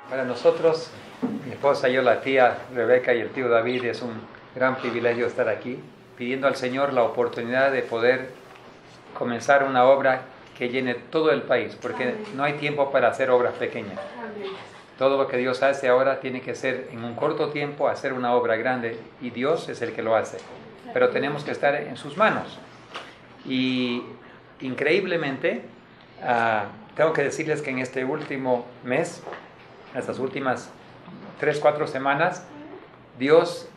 Para nosotros, mi esposa, yo, la tía Rebeca y el tío David, es un gran privilegio estar aquí, pidiendo al Señor la oportunidad de poder comenzar una obra que llene todo el país, porque no hay tiempo para hacer obras pequeñas. Todo lo que Dios hace ahora tiene que ser en un corto tiempo, hacer una obra grande, y Dios es el que lo hace. Pero tenemos que estar en sus manos. Y increíblemente, tengo que decirles que en este último mes, estas últimas 3-4 semanas, Dios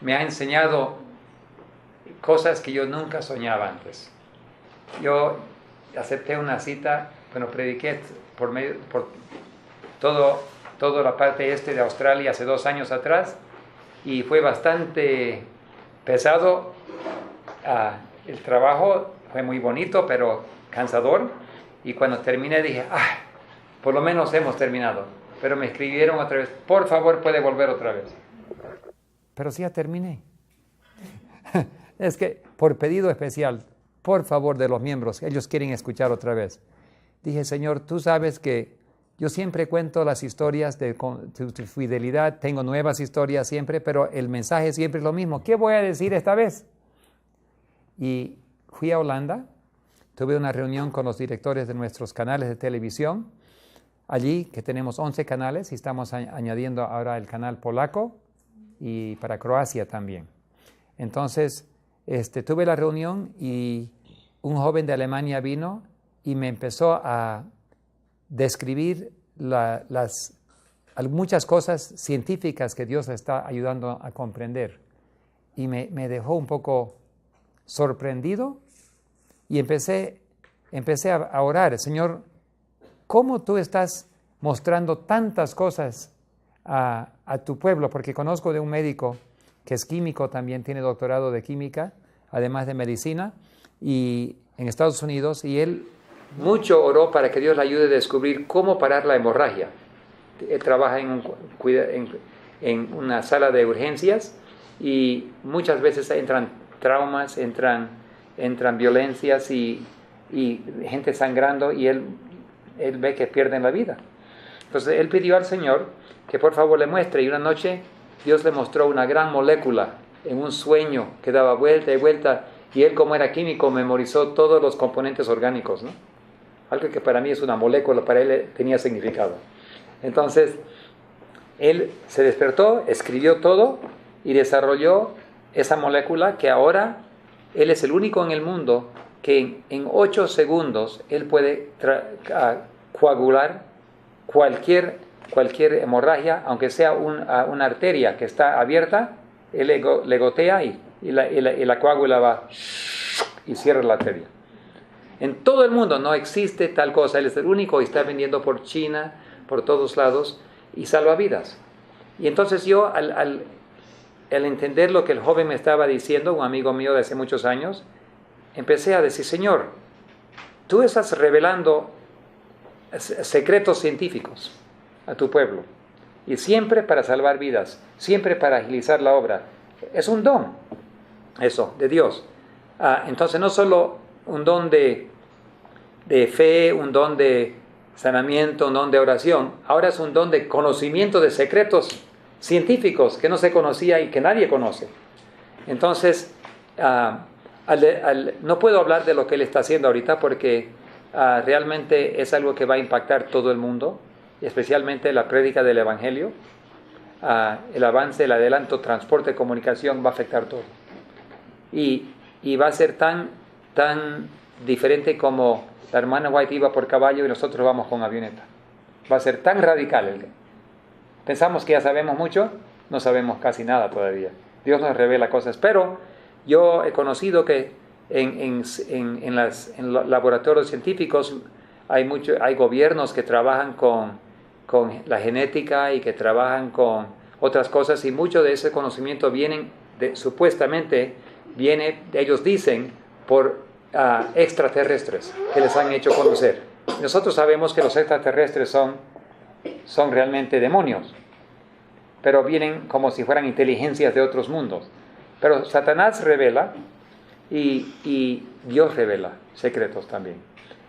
me ha enseñado cosas que yo nunca soñaba antes. Yo acepté una cita, prediqué por toda la parte este de Australia hace 2 años atrás, y fue bastante pesado. El trabajo fue muy bonito, pero cansador, y cuando terminé dije, por lo menos hemos terminado. Pero me escribieron otra vez, por favor, puede volver otra vez. Pero sí, ya terminé. Es que por pedido especial, por favor, de los miembros, ellos quieren escuchar otra vez. Dije, Señor, tú sabes que yo siempre cuento las historias de tu fidelidad, tengo nuevas historias siempre, pero el mensaje siempre es lo mismo. ¿Qué voy a decir esta vez? Y fui a Holanda, tuve una reunión con los directores de nuestros canales de televisión, allí que tenemos 11 canales y estamos añadiendo ahora el canal polaco y para Croacia también. Entonces, tuve la reunión y un joven de Alemania vino y me empezó a describir muchas cosas científicas que Dios está ayudando a comprender. Y me dejó un poco sorprendido y empecé a orar. Señor, ¿cómo tú estás mostrando tantas cosas a tu pueblo? Porque conozco de un médico que es químico, también tiene doctorado de química, además de medicina, y en Estados Unidos, y él mucho oró para que Dios le ayude a descubrir cómo parar la hemorragia. Él trabaja en una sala de urgencias y muchas veces entran traumas, entran violencias y gente sangrando, y él ve que pierden la vida. Entonces él pidió al Señor que por favor le muestre, y una noche Dios le mostró una gran molécula en un sueño que daba vuelta y vuelta, y él, como era químico, memorizó todos los componentes orgánicos, ¿no? Algo que para mí es una molécula, para él tenía significado. Entonces él se despertó, escribió todo y desarrolló esa molécula que ahora él es el único en el mundo que en 8 segundos él puede coagular cualquier hemorragia, aunque sea una arteria que está abierta. Él le gotea y la coágula va y cierra la arteria. En todo el mundo no existe tal cosa. Él es el único y está vendiendo por China, por todos lados, y salva vidas. Y entonces yo, al entender lo que el joven me estaba diciendo, un amigo mío de hace muchos años, empecé a decir, Señor, tú estás revelando secretos científicos a tu pueblo, y siempre para salvar vidas, siempre para agilizar la obra. Es un don, eso, de Dios. Entonces no solo un don de fe, un don de sanamiento, un don de oración, ahora es un don de conocimiento de secretos científicos que no se conocía y que nadie conoce. Entonces, no puedo hablar de lo que él está haciendo ahorita porque realmente es algo que va a impactar todo el mundo, y especialmente la prédica del Evangelio. El avance, el adelanto, transporte, comunicación va a afectar todo. Y va a ser tan diferente como la hermana White iba por caballo y nosotros vamos con avioneta. Va a ser tan radical. Pensamos que ya sabemos mucho, no sabemos casi nada todavía. Dios nos revela cosas, pero yo he conocido que en los laboratorios científicos hay gobiernos que trabajan con la genética y que trabajan con otras cosas, y mucho de ese conocimiento supuestamente viene, ellos dicen, por extraterrestres que les han hecho conocer. Nosotros sabemos que los extraterrestres son realmente demonios, pero vienen como si fueran inteligencias de otros mundos. Pero Satanás revela y Dios revela secretos también.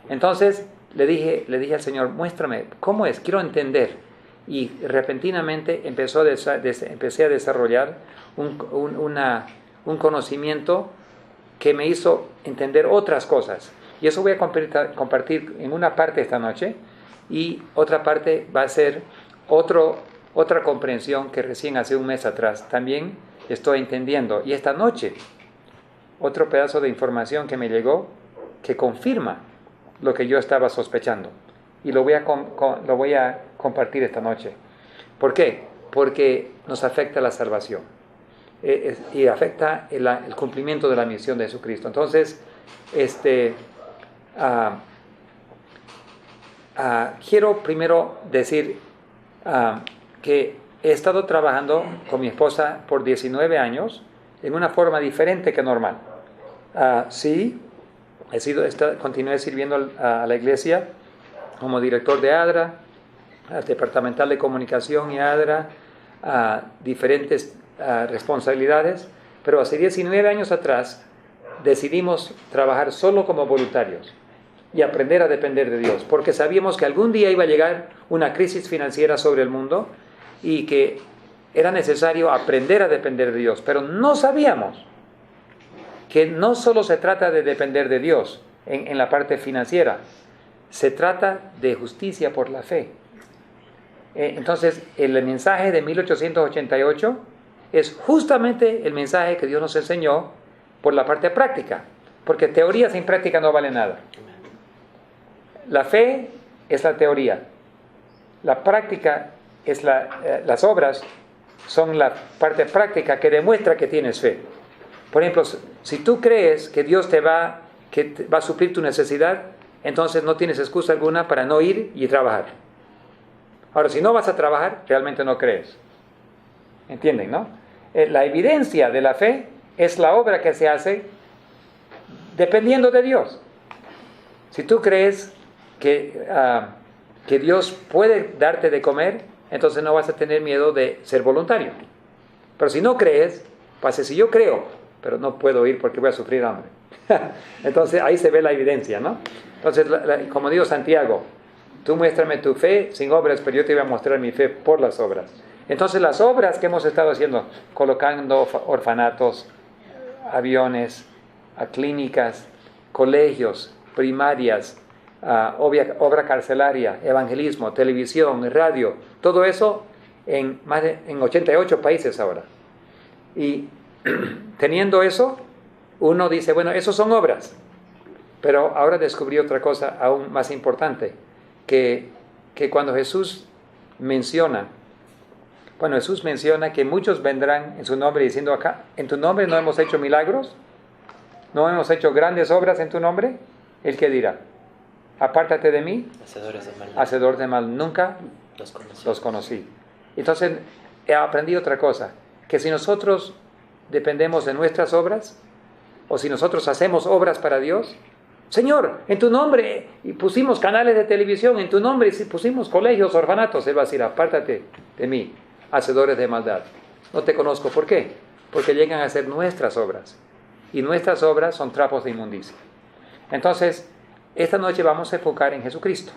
Entonces, le dije al Señor, muéstrame, ¿cómo es? Quiero entender. Y repentinamente empecé a desarrollar un conocimiento que me hizo entender otras cosas. Y eso voy a compartir en una parte esta noche, y otra parte va a ser otra comprensión que recién hace un mes atrás también estoy entendiendo. Y esta noche, otro pedazo de información que me llegó que confirma lo que yo estaba sospechando. Y lo voy a compartir esta noche. ¿Por qué? Porque nos afecta la salvación. Y afecta el cumplimiento de la misión de Jesucristo. Entonces, quiero primero decir que he estado trabajando con mi esposa por 19 años en una forma diferente que normal. Sí, continué sirviendo a la iglesia como director de ADRA, departamental de comunicación y ADRA, diferentes responsabilidades, pero hace 19 años atrás decidimos trabajar solo como voluntarios y aprender a depender de Dios, porque sabíamos que algún día iba a llegar una crisis financiera sobre el mundo y que era necesario aprender a depender de Dios, pero no sabíamos que no solo se trata de depender de Dios en la parte financiera, se trata de justicia por la fe. Entonces, el mensaje de 1888 es justamente el mensaje que Dios nos enseñó por la parte práctica, porque teoría sin práctica no vale nada. La fe es la teoría, la práctica es las obras son la parte práctica que demuestra que tienes fe. Por ejemplo, si tú crees que Dios va a suplir tu necesidad, entonces no tienes excusa alguna para no ir y trabajar. Ahora, si no vas a trabajar, realmente no crees. ¿Entienden, no? La evidencia de la fe es la obra que se hace dependiendo de Dios. Si tú crees que Dios puede darte de comer, entonces no vas a tener miedo de ser voluntario. Pero si no crees, si yo creo, pero no puedo ir porque voy a sufrir hambre. Entonces ahí se ve la evidencia, ¿no? Entonces, como dijo Santiago, tú muéstrame tu fe sin obras, pero yo te voy a mostrar mi fe por las obras. Entonces las obras que hemos estado haciendo, colocando orfanatos, aviones, clínicas, colegios, primarias, obra carcelaria, evangelismo, televisión, radio, todo eso en 88 países ahora. Y teniendo eso, uno dice, bueno, esos son obras. Pero ahora descubrí otra cosa aún más importante, que cuando Jesús menciona que muchos vendrán en su nombre diciendo, acá, en tu nombre no hemos hecho milagros, no hemos hecho grandes obras en tu nombre, ¿el qué dirá? Apártate de mí, hacedor de mal, nunca los conocí. Entonces he aprendido otra cosa, que si nosotros dependemos de nuestras obras, o si nosotros hacemos obras para Dios, Señor, en tu nombre, y pusimos canales de televisión, en tu nombre pusimos colegios, orfanatos, Él va a decir, apártate de mí, hacedores de maldad. No te conozco. ¿Por qué? Porque llegan a ser nuestras obras, y nuestras obras son trapos de inmundicia. Entonces, esta noche vamos a enfocar en Jesucristo,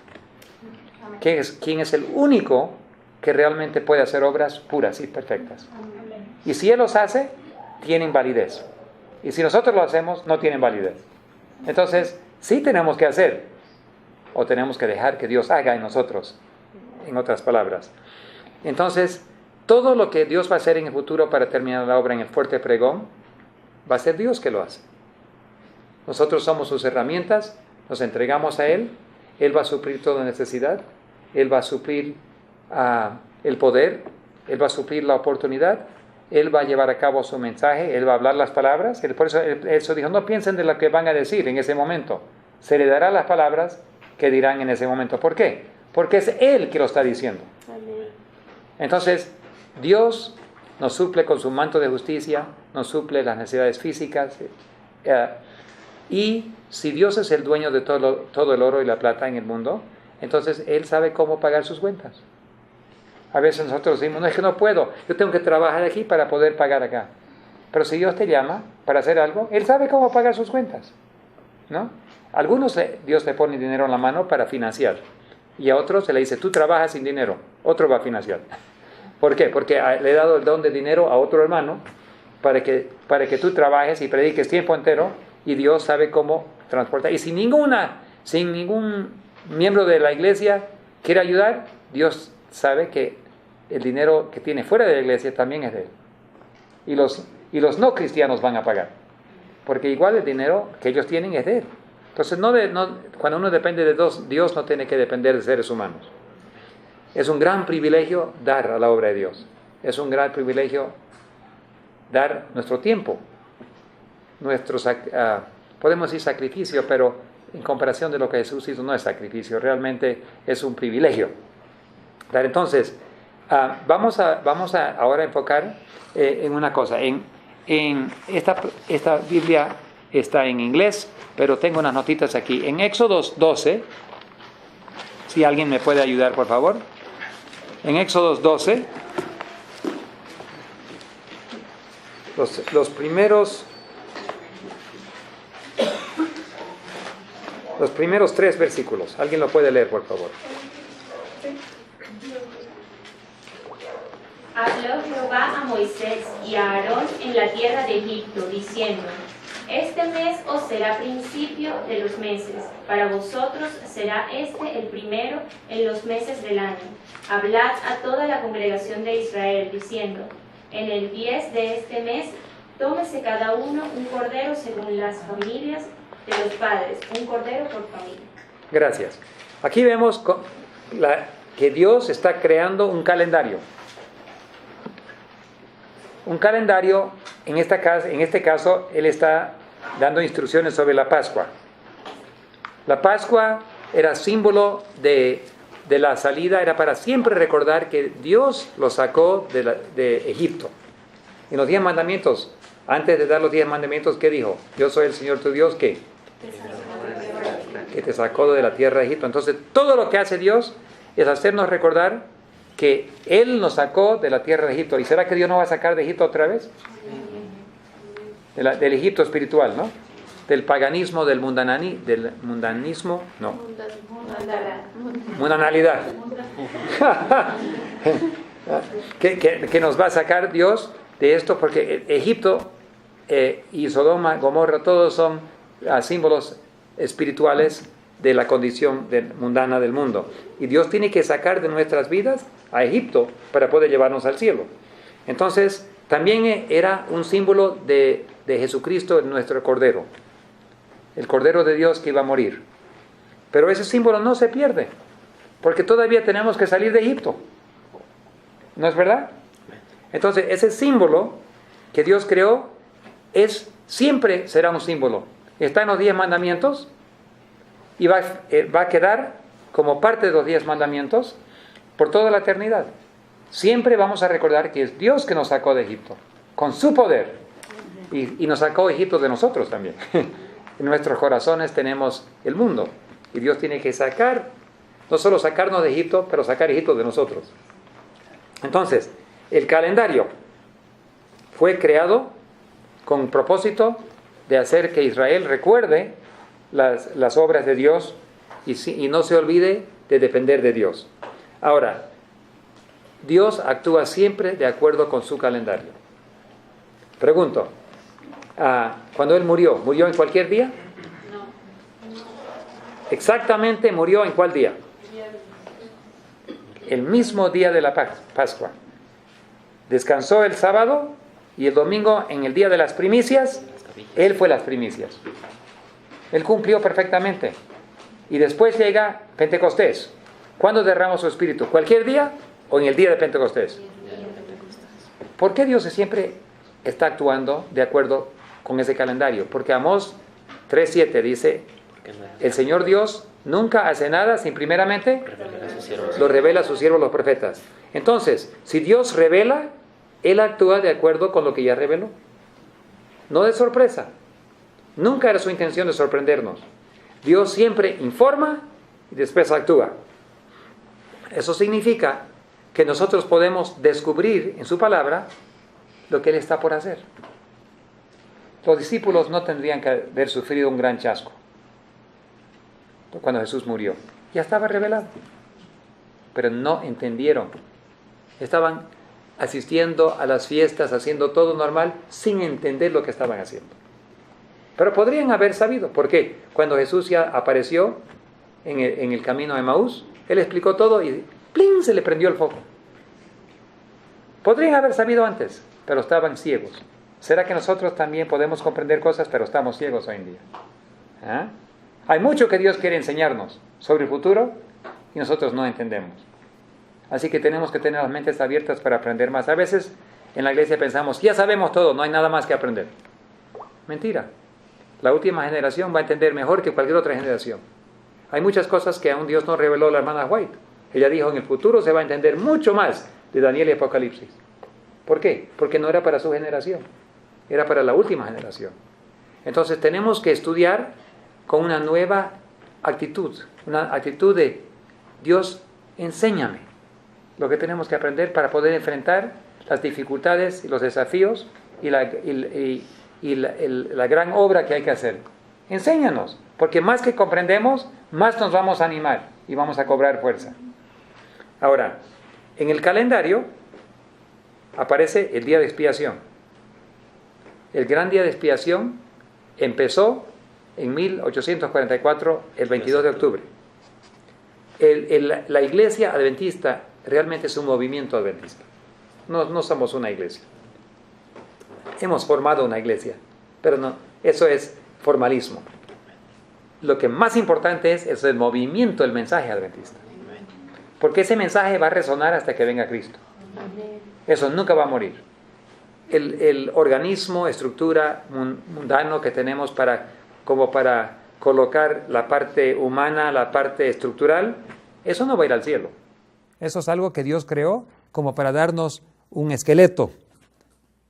quien es el único que realmente puede hacer obras puras y perfectas. Y si Él los hace, tienen validez. Y si nosotros lo hacemos, no tienen validez. Entonces, sí tenemos que hacer, o tenemos que dejar que Dios haga en nosotros, en otras palabras. Entonces, todo lo que Dios va a hacer en el futuro para terminar la obra en el fuerte pregón, va a ser Dios que lo hace. Nosotros somos sus herramientas, nos entregamos a Él, Él va a suplir toda necesidad, Él va a suplir el poder, Él va a suplir la oportunidad, Él va a llevar a cabo su mensaje, Él va a hablar las palabras. Por eso dijo, no piensen de lo que van a decir en ese momento. Se le dará las palabras que dirán en ese momento. ¿Por qué? Porque es Él que lo está diciendo. Entonces, Dios nos suple con su manto de justicia, nos suple las necesidades físicas. Y si Dios es el dueño de todo el oro y la plata en el mundo, entonces Él sabe cómo pagar sus cuentas. A veces nosotros decimos, no, es que no puedo, yo tengo que trabajar aquí para poder pagar acá. Pero si Dios te llama para hacer algo, Él sabe cómo pagar sus cuentas, ¿no? Algunos Dios le pone dinero en la mano para financiar. Y a otros se le dice, tú trabajas sin dinero, otro va a financiar. ¿Por qué? Porque le he dado el don de dinero a otro hermano para que tú trabajes y prediques tiempo entero y Dios sabe cómo transportar. Y si ningún miembro de la iglesia quiere ayudar, Dios sabe que el dinero que tiene fuera de la iglesia también es de él. Y los no cristianos van a pagar. Porque igual el dinero que ellos tienen es de él. Entonces, cuando uno depende de Dios no tiene que depender de seres humanos. Es un gran privilegio dar a la obra de Dios. Es un gran privilegio dar nuestro tiempo. Podemos decir sacrificio, pero en comparación de lo que Jesús hizo no es sacrificio. Realmente es un privilegio. Entonces, vamos a ahora enfocar en una cosa. Esta Biblia está en inglés, pero tengo unas notitas aquí. En Éxodo 12, si alguien me puede ayudar, por favor. En Éxodo 12, los primeros 3 versículos. ¿Alguien lo puede leer, por favor? Habló Jehová a Moisés y a Aarón en la tierra de Egipto, diciendo: Este mes os será principio de los meses, para vosotros será este el primero en los meses del año. Hablad a toda la congregación de Israel, diciendo: En el 10 de este mes, tómese cada uno un cordero según las familias de los padres, un cordero por familia. Gracias. Aquí vemos que Dios está creando un calendario. Un calendario, en este caso, Él está dando instrucciones sobre la Pascua. La Pascua era símbolo de la salida, era para siempre recordar que Dios los sacó de Egipto. En los 10 mandamientos, antes de dar los 10 mandamientos, ¿qué dijo? Yo soy el Señor tu Dios, ¿qué? Que te sacó de la tierra de Egipto. Entonces, todo lo que hace Dios es hacernos recordar que Él nos sacó de la tierra de Egipto. ¿Y será que Dios nos va a sacar de Egipto otra vez? Del Egipto espiritual, ¿no? Del paganismo, del mundanismo, no. Mundanalidad. que nos va a sacar Dios de esto, porque Egipto y Sodoma, Gomorra, todos son símbolos espirituales de la condición mundana del mundo. Y Dios tiene que sacar de nuestras vidas a Egipto para poder llevarnos al cielo. Entonces, también era un símbolo de Jesucristo, nuestro Cordero. El Cordero de Dios que iba a morir. Pero ese símbolo no se pierde, porque todavía tenemos que salir de Egipto. ¿No es verdad? Entonces, ese símbolo que Dios creó siempre será un símbolo. Está en los 10 mandamientos y va a quedar como parte de los 10 mandamientos por toda la eternidad. Siempre vamos a recordar que es Dios que nos sacó de Egipto, con su poder, y nos sacó de Egipto de nosotros también. En nuestros corazones tenemos el mundo, y Dios tiene que no solo sacarnos de Egipto, pero sacar Egipto de nosotros. Entonces, el calendario fue creado con propósito de hacer que Israel recuerde las obras de Dios y no se olvide de depender de Dios. Ahora, Dios actúa siempre de acuerdo con su calendario. Pregunto, cuando Él ¿murió en cualquier día? No. Exactamente, ¿murió en cuál día? El mismo día de la Pascua. Descansó el sábado y el domingo, en el día de las primicias, Él fue las primicias. Él cumplió perfectamente. Y después llega Pentecostés. ¿Cuándo derrama su espíritu? ¿Cualquier día o en el día de Pentecostés? ¿Por qué Dios siempre está actuando de acuerdo con ese calendario? Porque Amós 3:7 dice: el Señor Dios nunca hace nada sin primeramente lo revela a sus siervos los profetas. Entonces, si Dios revela, Él actúa de acuerdo con lo que ya reveló. No de sorpresa. Nunca era su intención de sorprendernos. Dios siempre informa y después actúa. Eso significa que nosotros podemos descubrir en su palabra lo que Él está por hacer. Los discípulos no tendrían que haber sufrido un gran chasco. cuando Jesús murió. Ya estaba revelado. Pero no entendieron. Estaban asistiendo a las fiestas, haciendo todo normal, sin entender lo que estaban haciendo. Pero podrían haber sabido. ¿Por qué? Cuando Jesús ya apareció en el camino a Emaús, Él explicó todo y ¡plin! Se le prendió el foco. Podrían haber sabido antes, pero estaban ciegos. ¿Será que nosotros también podemos comprender cosas, pero estamos ciegos hoy en día? ¿Ah? Hay mucho que Dios quiere enseñarnos sobre el futuro y nosotros no entendemos. Así que tenemos que tener las mentes abiertas para aprender más. A veces en la iglesia pensamos, ya sabemos todo, no hay nada más que aprender. Mentira. La última generación va a entender mejor que cualquier otra generación. Hay muchas cosas que aún Dios no reveló a la hermana White. Ella dijo, en el futuro se va a entender mucho más de Daniel y Apocalipsis. ¿Por qué? Porque no era para su generación, era para la última generación. Entonces tenemos que estudiar con una nueva actitud, una actitud de Dios, enséñame lo que tenemos que aprender para poder enfrentar las dificultades y los desafíos y la gran obra que hay que hacer. Enséñanos, porque más que comprendemos, más nos vamos a animar y vamos a cobrar fuerza. Ahora, en el calendario aparece el día de expiación. El gran día de expiación empezó en 1844, el 22 de octubre. La iglesia adventista realmente es un movimiento adventista. No somos una iglesia. Hemos formado una iglesia, pero no, eso es formalismo. Lo que más importante es el movimiento del mensaje adventista. Porque ese mensaje va a resonar hasta que venga Cristo. Eso nunca va a morir. El organismo, estructura mundano que tenemos como para colocar la parte humana, la parte estructural, eso no va a ir al cielo. Eso es algo que Dios creó como para darnos un esqueleto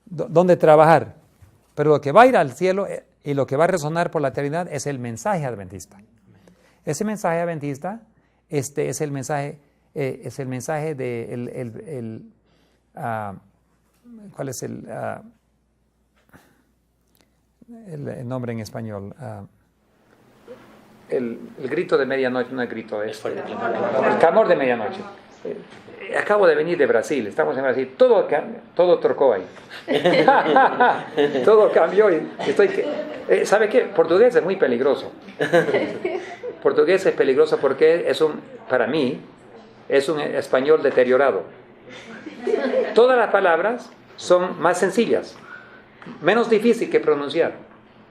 donde trabajar. Pero lo que va a ir al cielo y lo que va a resonar por la eternidad es el mensaje adventista. Ese mensaje adventista es el mensaje de ¿cuál es el nombre en español? El grito de medianoche, no el grito, el clamor de medianoche. Acabo de venir de Brasil, estamos en Brasil, todo trocó ahí. Todo cambió y ¿sabe qué? Portugués es muy peligroso. Portugués es peligroso porque para mí, es un español deteriorado. Todas las palabras son más sencillas, menos difícil que pronunciar,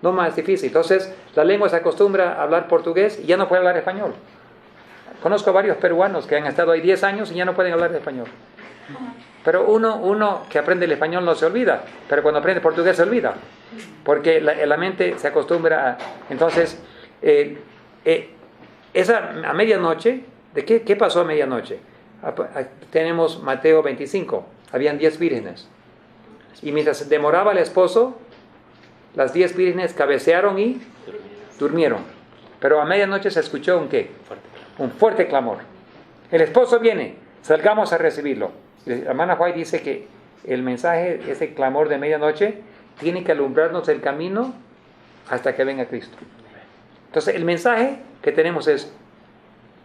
no más difícil. Entonces, la lengua se acostumbra a hablar portugués y ya no puede hablar español. Conozco varios peruanos que han estado ahí 10 años y ya no pueden hablar español. Pero uno que aprende el español no se olvida, pero cuando aprende portugués se olvida, porque la mente se acostumbra a... Entonces, a medianoche, ¿qué pasó a medianoche? Tenemos Mateo 25, habían 10 vírgenes. Y mientras demoraba el esposo, las 10 vírgenes cabecearon y durmieron. Pero a medianoche se escuchó un ¿qué? Un fuerte clamor. El esposo viene, salgamos a recibirlo. La hermana White dice que el mensaje, ese clamor de medianoche, tiene que alumbrarnos el camino hasta que venga Cristo. Entonces el mensaje que tenemos es,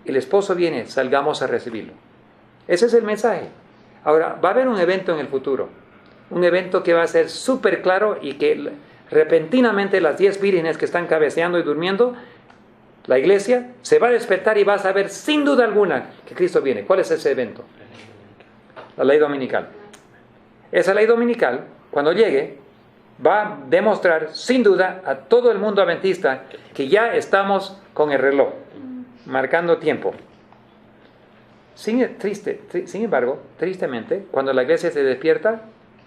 el esposo viene, salgamos a recibirlo. Ese es el mensaje. Ahora, va a haber un evento en el futuro, un evento que va a ser súper claro y que repentinamente las 10 vírgenes que están cabeceando y durmiendo, la iglesia se va a despertar y va a saber sin duda alguna que Cristo viene. ¿Cuál es ese evento? La ley dominical. Esa ley dominical, cuando llegue, va a demostrar sin duda a todo el mundo adventista que ya estamos con el reloj, marcando tiempo. Sin embargo, tristemente, cuando la iglesia se despierta,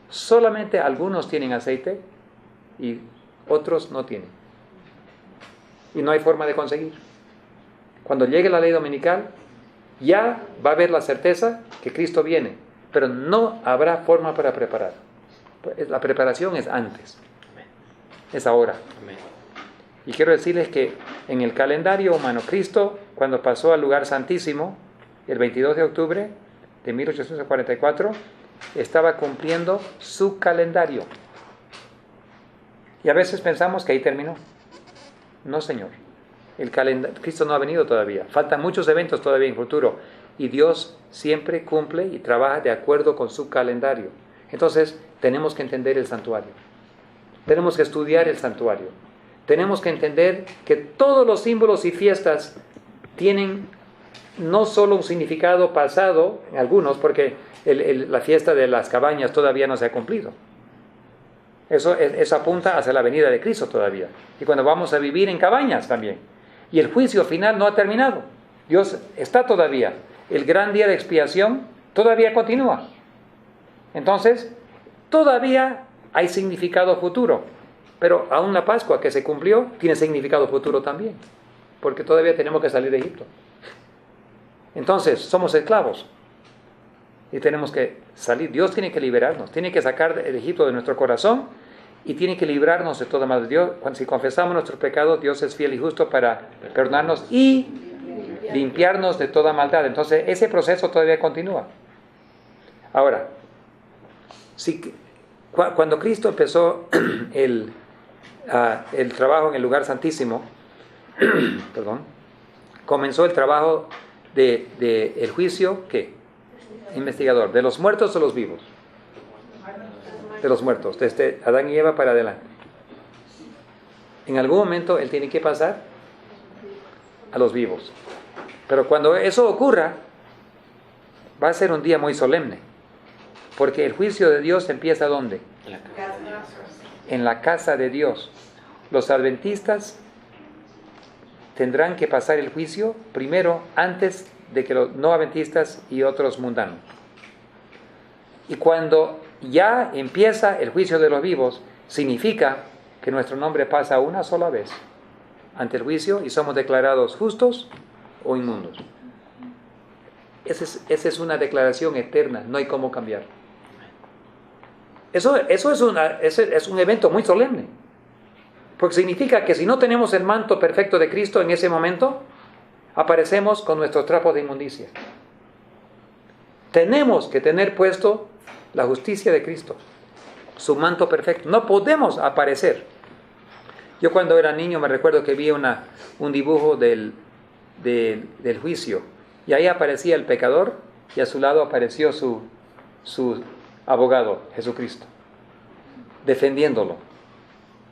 solamente algunos tienen aceite y otros no tienen. Y no hay forma de conseguir. Cuando llegue la ley dominical, ya va a haber la certeza que Cristo viene, pero no habrá forma para preparar. La preparación es antes, es ahora. Y quiero decirles que en el calendario humano, Cristo, cuando pasó al lugar santísimo, el 22 de octubre de 1844, estaba cumpliendo su calendario. Y a veces pensamos que ahí terminó. No, Señor. Cristo no ha venido todavía. Faltan muchos eventos todavía en el futuro. Y Dios siempre cumple y trabaja de acuerdo con su calendario. Entonces, tenemos que entender el santuario. Tenemos que estudiar el santuario. Tenemos que entender que todos los símbolos y fiestas tienen no solo un significado pasado, en algunos, porque la fiesta de las cabañas todavía no se ha cumplido. Eso apunta hacia la venida de Cristo todavía. Y cuando vamos a vivir en cabañas también. Y el juicio final no ha terminado. Dios está todavía. El gran día de expiación todavía continúa. Entonces, todavía hay significado futuro. Pero aún la Pascua que se cumplió tiene significado futuro también. Porque todavía tenemos que salir de Egipto. Entonces, somos esclavos. Y tenemos que salir. Dios tiene que liberarnos. Tiene que sacar de Egipto de nuestro corazón. Y tiene que librarnos de toda maldad. Dios, si confesamos nuestros pecados, Dios es fiel y justo para perdonarnos y limpiarnos de toda maldad. Entonces, ese proceso todavía continúa. Ahora, cuando Cristo empezó el trabajo en el lugar santísimo, perdón, comenzó el trabajo el juicio, ¿qué? Investigador, ¿de los muertos o los vivos? De los muertos, desde Adán y Eva para adelante. En algún momento Él tiene que pasar a los vivos. Pero cuando eso ocurra, va a ser un día muy solemne. Porque el juicio de Dios empieza ¿dónde? En la casa de Dios. Los adventistas tendrán que pasar el juicio primero antes de que los no adventistas y otros mundanos. Y cuando ya empieza el juicio de los vivos, significa que nuestro nombre pasa una sola vez ante el juicio y somos declarados justos o inmundos. Esa es una declaración eterna, no hay cómo cambiar. Eso es un evento muy solemne, porque significa que si no tenemos el manto perfecto de Cristo en ese momento, aparecemos con nuestros trapos de inmundicia. Tenemos que tener puesto la justicia de Cristo, su manto perfecto. No podemos aparecer. Yo cuando era niño me recuerdo que vi un dibujo del juicio, y ahí aparecía el pecador y a su lado apareció su abogado, Jesucristo, defendiéndolo.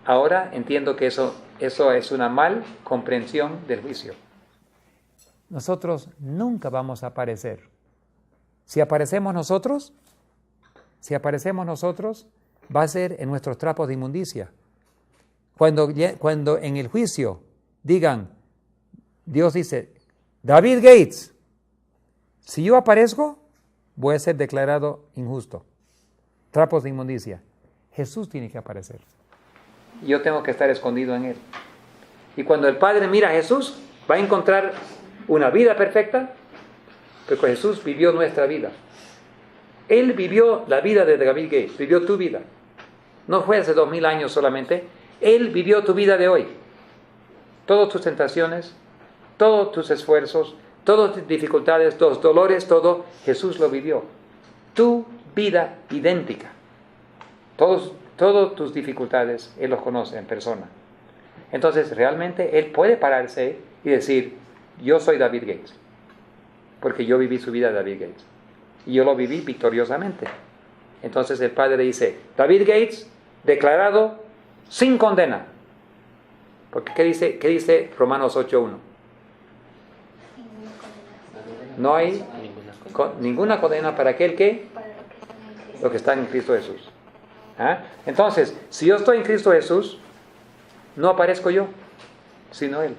Ahora entiendo que eso es una mal comprensión del juicio. Nosotros nunca vamos a aparecer. Si aparecemos nosotros, va a ser en nuestros trapos de inmundicia. Cuando en el juicio digan, Dios dice, David Gates, si yo aparezco, voy a ser declarado injusto. Trapos de inmundicia. Jesús tiene que aparecer. Yo tengo que estar escondido en Él. Y cuando el Padre mira a Jesús, va a encontrar una vida perfecta, porque Jesús vivió nuestra vida. Él vivió la vida de David Gates, vivió tu vida. No fue hace 2000 años solamente. Él vivió tu vida de hoy. Todas tus tentaciones, todos tus esfuerzos, todas tus dificultades, tus dolores, todo, Jesús lo vivió. Tu vida idéntica. Todas tus dificultades, Él los conoce en persona. Entonces, realmente, Él puede pararse y decir, yo soy David Gates, porque yo viví su vida de David Gates. Y yo lo viví victoriosamente. Entonces el Padre dice, David Gates, declarado sin condena. Porque ¿qué dice Romanos 8.1? No hay ninguna condena para aquel que lo que está en Cristo Jesús. ¿Ah? Entonces, si yo estoy en Cristo Jesús, no aparezco yo, sino Él.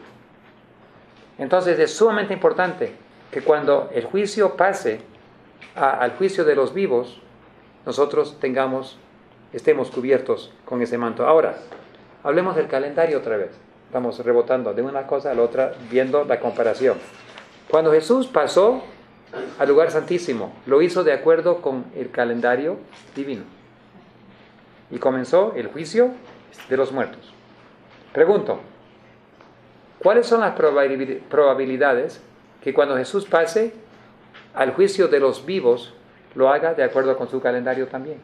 Entonces es sumamente importante que cuando el juicio pase al juicio de los vivos, nosotros estemos cubiertos con ese manto. Ahora, hablemos del calendario otra vez. Estamos rebotando de una cosa a la otra, viendo la comparación. Cuando Jesús pasó al lugar santísimo, lo hizo de acuerdo con el calendario divino. Y comenzó el juicio de los muertos. Pregunto, ¿cuáles son las probabilidades que cuando Jesús pase al juicio de los vivos, lo haga de acuerdo con su calendario también?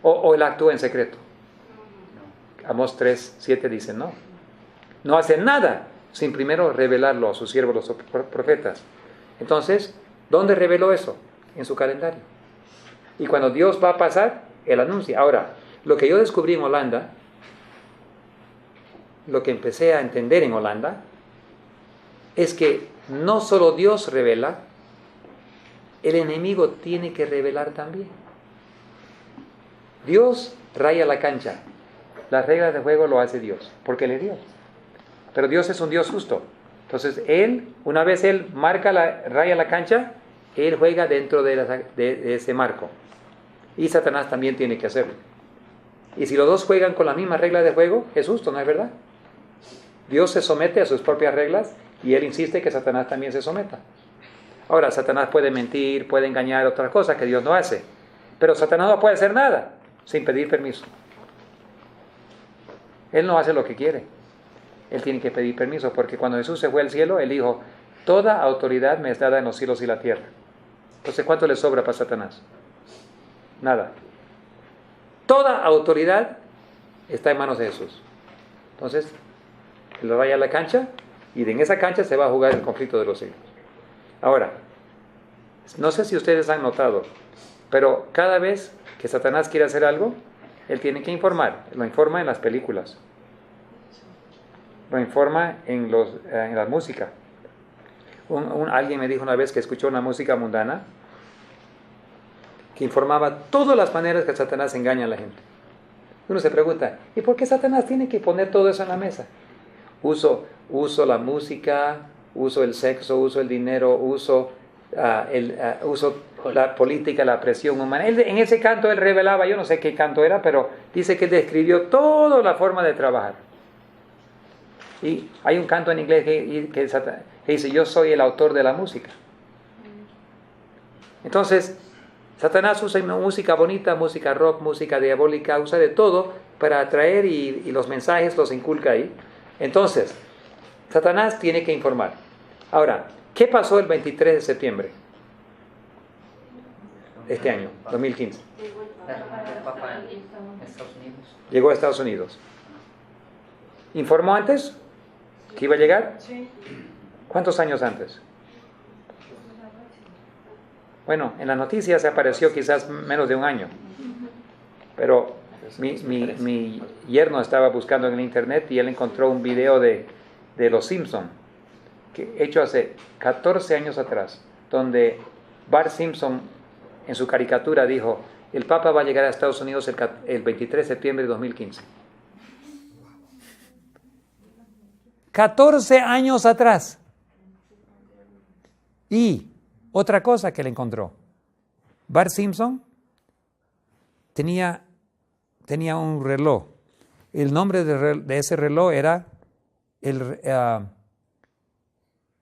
¿O él actúa en secreto? Amós 3:7 dice no. no hace nada sin primero revelarlo a sus siervos los profetas. Entonces, ¿dónde reveló eso? En su calendario. Y cuando Dios va a pasar, Él anuncia. Ahora, lo que yo descubrí en Holanda, lo que empecé a entender en Holanda, es que no solo Dios revela, el enemigo tiene que revelar también. Dios raya la cancha. Las reglas de juego lo hace Dios, porque Él es Dios. Pero Dios es un Dios justo. Entonces, una vez Él raya la cancha, Él juega dentro de ese marco. Y Satanás también tiene que hacerlo. Y si los dos juegan con las mismas reglas de juego, es justo, ¿no es verdad? Dios se somete a sus propias reglas y Él insiste que Satanás también se someta. Ahora, Satanás puede mentir, puede engañar, otras cosas que Dios no hace. Pero Satanás no puede hacer nada sin pedir permiso. Él no hace lo que quiere. Él tiene que pedir permiso, porque cuando Jesús se fue al cielo, Él dijo, toda autoridad me es dada en los cielos y la tierra. Entonces, ¿cuánto le sobra para Satanás? Nada. Toda autoridad está en manos de Jesús. Entonces, Él vaya a la cancha, y en esa cancha se va a jugar el conflicto de los siglos. Ahora, no sé si ustedes han notado, pero cada vez que Satanás quiere hacer algo, Él tiene que informar. Lo informa en las películas. Lo informa en la música. Alguien me dijo una vez que escuchó una música mundana que informaba todas las maneras que Satanás engaña a la gente. Uno se pregunta, ¿y por qué Satanás tiene que poner todo eso en la mesa? Uso la música, uso el sexo, uso el dinero, uso la política, la presión humana. En ese canto Él revelaba, yo no sé qué canto era, pero dice que Él describió toda la forma de trabajar. Y hay un canto en inglés que dice, yo soy el autor de la música. Entonces, Satanás usa música bonita, música rock, música diabólica, usa de todo para atraer y los mensajes los inculca ahí. Entonces, Satanás tiene que informar. Ahora, ¿qué pasó el 23 de septiembre? Este año, 2015. Llegó a Estados Unidos. ¿Informó antes que iba a llegar? Sí. ¿Cuántos años antes? Bueno, en las noticias apareció quizás menos de un año. Pero mi yerno estaba buscando en el internet y él encontró un video de Los Simpson, hecho hace 14 años atrás, donde Bart Simpson en su caricatura dijo, el Papa va a llegar a Estados Unidos el 23 de septiembre de 2015. 14 años atrás. Y otra cosa que le encontró. Bart Simpson tenía un reloj. El nombre de ese reloj era el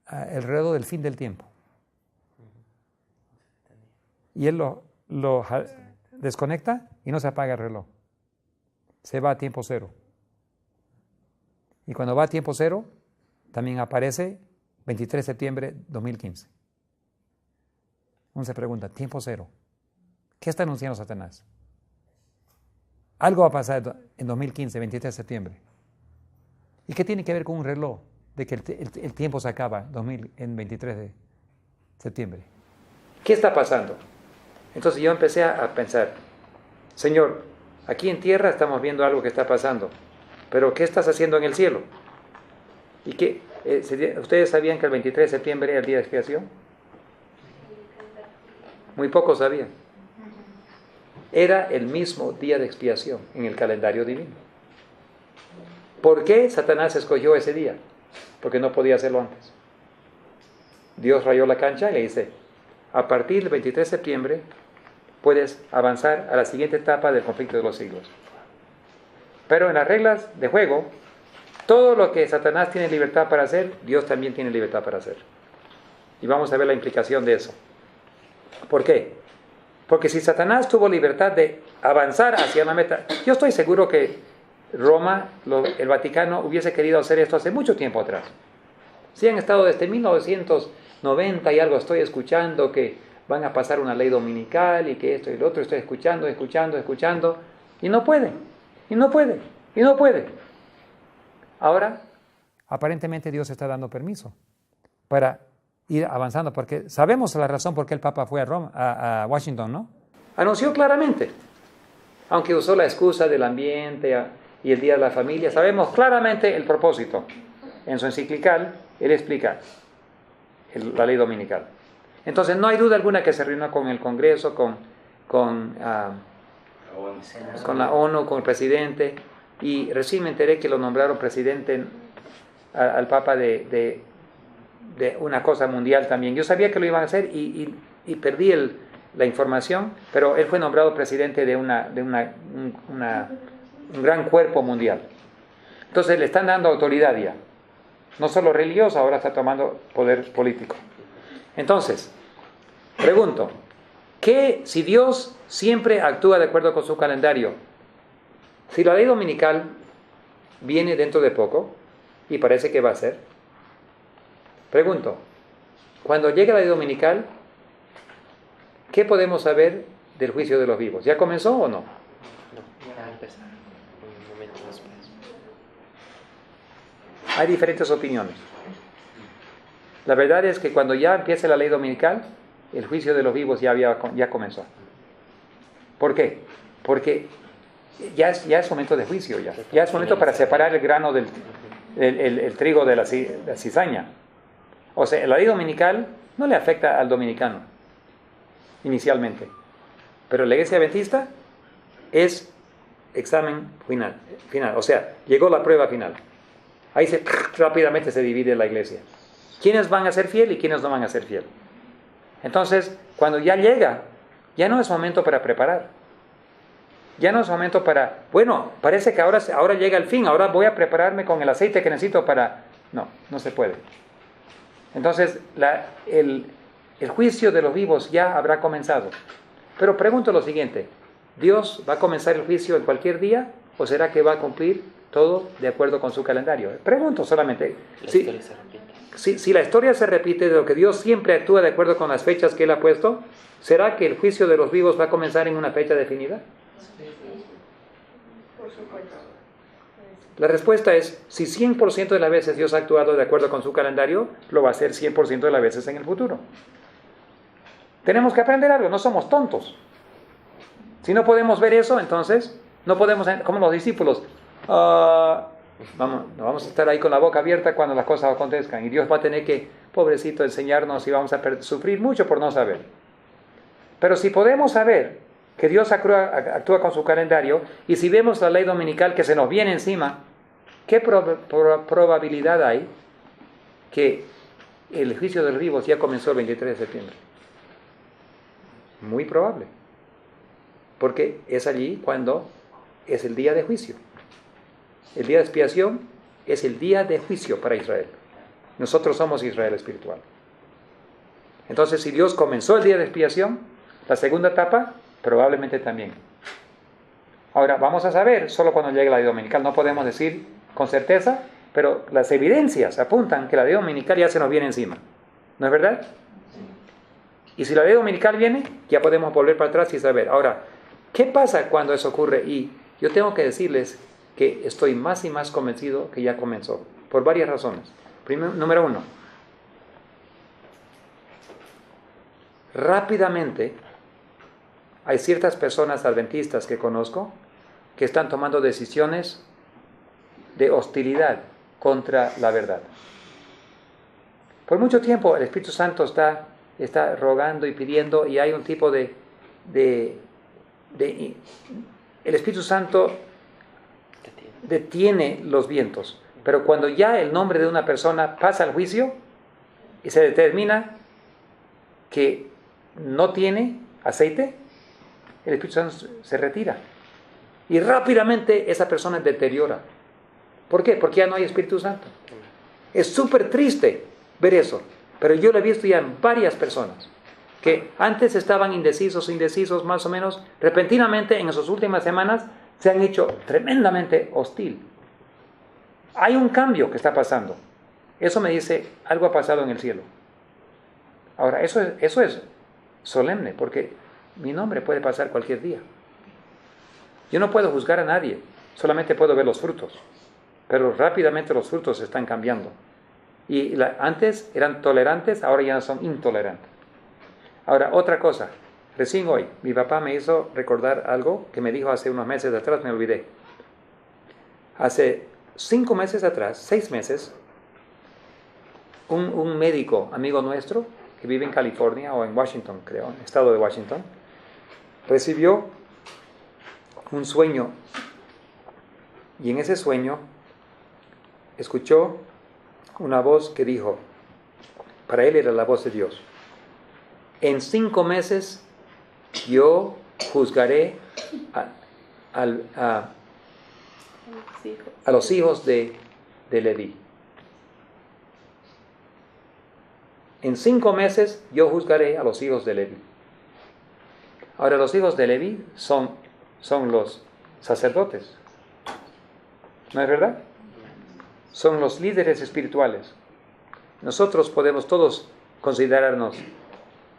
reloj del fin del tiempo. Y él lo desconecta y no se apaga el reloj. Se va a tiempo cero. Y cuando va a tiempo cero, también aparece 23 de septiembre de 2015. Uno se pregunta, tiempo cero. ¿Qué está anunciando Satanás? Algo va a pasar en 2015, 23 de septiembre. ¿Y qué tiene que ver con un reloj? De que el tiempo se acaba en 23 de septiembre. ¿Qué está pasando? Entonces yo empecé a pensar, Señor, aquí en tierra estamos viendo algo que está pasando, pero ¿qué estás haciendo en el cielo? ¿Y qué? ¿Ustedes sabían que el 23 de septiembre era el día de expiación? Muy pocos sabían. Era el mismo día de expiación en el calendario divino. ¿Por qué Satanás escogió ese día? Porque no podía hacerlo antes. Dios rayó la cancha y le dice, a partir del 23 de septiembre puedes avanzar a la siguiente etapa del conflicto de los siglos. Pero en las reglas de juego, todo lo que Satanás tiene libertad para hacer, Dios también tiene libertad para hacer. Y vamos a ver la implicación de eso. ¿Por qué? Porque si Satanás tuvo libertad de avanzar hacia una meta, yo estoy seguro que Roma, el Vaticano, hubiese querido hacer esto hace mucho tiempo atrás. Si han estado desde 1990 y algo, estoy escuchando que van a pasar una ley dominical y que esto y lo otro, estoy escuchando, y no pueden. Ahora, aparentemente Dios está dando permiso para ir avanzando, porque sabemos la razón por qué el Papa fue a Washington, ¿no? Anunció claramente, aunque usó la excusa del ambiente y el Día de la Familia, sabemos claramente el propósito. En su encíclica, él explica la ley dominical. Entonces, no hay duda alguna que se reunió con el Congreso, con la ONU, con el presidente, y recién me enteré que lo nombraron presidente al Papa de una cosa mundial también. Yo sabía que lo iban a hacer y perdí la información, pero él fue nombrado presidente de un gran cuerpo mundial. Entonces le están dando autoridad ya, no solo religiosa, ahora está tomando poder político. Entonces, pregunto, ¿qué si Dios siempre actúa de acuerdo con su calendario? Si la ley dominical viene dentro de poco, y parece que va a ser, pregunto, cuando llegue la ley dominical, ¿qué podemos saber del juicio de los vivos? ¿Ya comenzó o no? No, ya va a empezar un momento después. Hay diferentes opiniones. La verdad es que cuando ya empiece la ley dominical, el juicio de los vivos ya comenzó. ¿Por qué? Porque ya es momento de juicio, ya es momento para separar el grano del trigo de la cizaña. O sea, la ley dominical no le afecta al dominicano inicialmente, pero la iglesia adventista es examen final, o sea, llegó la prueba final. Ahí rápidamente se divide la iglesia. ¿Quiénes van a ser fiel y quiénes no van a ser fiel? Entonces, cuando ya llega, ya no es momento para preparar. Ya no es momento para, bueno, parece que ahora llega el fin, ahora voy a prepararme con el aceite que necesito para... No se puede. Entonces, el juicio de los vivos ya habrá comenzado. Pero pregunto lo siguiente, ¿Dios va a comenzar el juicio en cualquier día o será que va a cumplir todo de acuerdo con su calendario? Pregunto solamente. Si la historia se repite de lo que Dios siempre actúa de acuerdo con las fechas que Él ha puesto, ¿será que el juicio de los vivos va a comenzar en una fecha definida? Por supuesto. La respuesta es, si 100% de las veces Dios ha actuado de acuerdo con su calendario, lo va a hacer 100% de las veces en el futuro. Tenemos que aprender algo, no somos tontos. Si no podemos ver eso, entonces, no podemos, como los discípulos, vamos a estar ahí con la boca abierta cuando las cosas acontezcan. Y Dios va a tener que, pobrecito, enseñarnos y vamos a sufrir mucho por no saber. Pero si podemos saber que Dios actúa con su calendario, y si vemos la ley dominical que se nos viene encima, ¿qué probabilidad hay que el juicio de los vivos ya comenzó el 23 de septiembre? Muy probable. Porque es allí cuando es el día de juicio. El día de expiación es el día de juicio para Israel. Nosotros somos Israel espiritual. Entonces, si Dios comenzó el día de expiación, la segunda etapa probablemente también. Ahora, vamos a saber solo cuando llegue la ley dominical. No podemos decir con certeza, pero las evidencias apuntan que la ley dominical ya se nos viene encima. ¿No es verdad? Y si la ley dominical viene, ya podemos volver para atrás y saber. Ahora, ¿qué pasa cuando eso ocurre? Y yo tengo que decirles que estoy más y más convencido que ya comenzó, por varias razones. Número uno, rápidamente hay ciertas personas adventistas que conozco que están tomando decisiones de hostilidad contra la verdad. Por mucho tiempo el Espíritu Santo está rogando y pidiendo, y hay un tipo el Espíritu Santo detiene los vientos, pero cuando ya el nombre de una persona pasa al juicio y se determina que no tiene aceite, el Espíritu Santo se retira y rápidamente esa persona deteriora. ¿Por qué? Porque ya no hay Espíritu Santo. Es súper triste ver eso, pero yo lo he visto ya en varias personas que antes estaban indecisos más o menos, repentinamente en esas últimas semanas se han hecho tremendamente hostil. Hay un cambio que está pasando. Eso me dice, algo ha pasado en el cielo. Ahora, eso es solemne, porque mi nombre puede pasar cualquier día. Yo no puedo juzgar a nadie, solamente puedo ver los frutos. pero rápidamente los frutos están cambiando. Y antes eran tolerantes, ahora ya son intolerantes. Ahora, otra cosa. Recién hoy, mi papá me hizo recordar algo que me dijo hace unos meses atrás, me olvidé. Hace 5 meses atrás, 6 meses, un médico amigo nuestro, que vive en California o en Washington, creo, en el estado de Washington, recibió un sueño. Y en ese sueño escuchó una voz que dijo, para él era la voz de Dios: en 5 meses yo juzgaré a los hijos de Leví. En 5 meses yo juzgaré a los hijos de Leví. Ahora, los hijos de Leví son los sacerdotes. ¿No es verdad? Son los líderes espirituales. Nosotros podemos todos considerarnos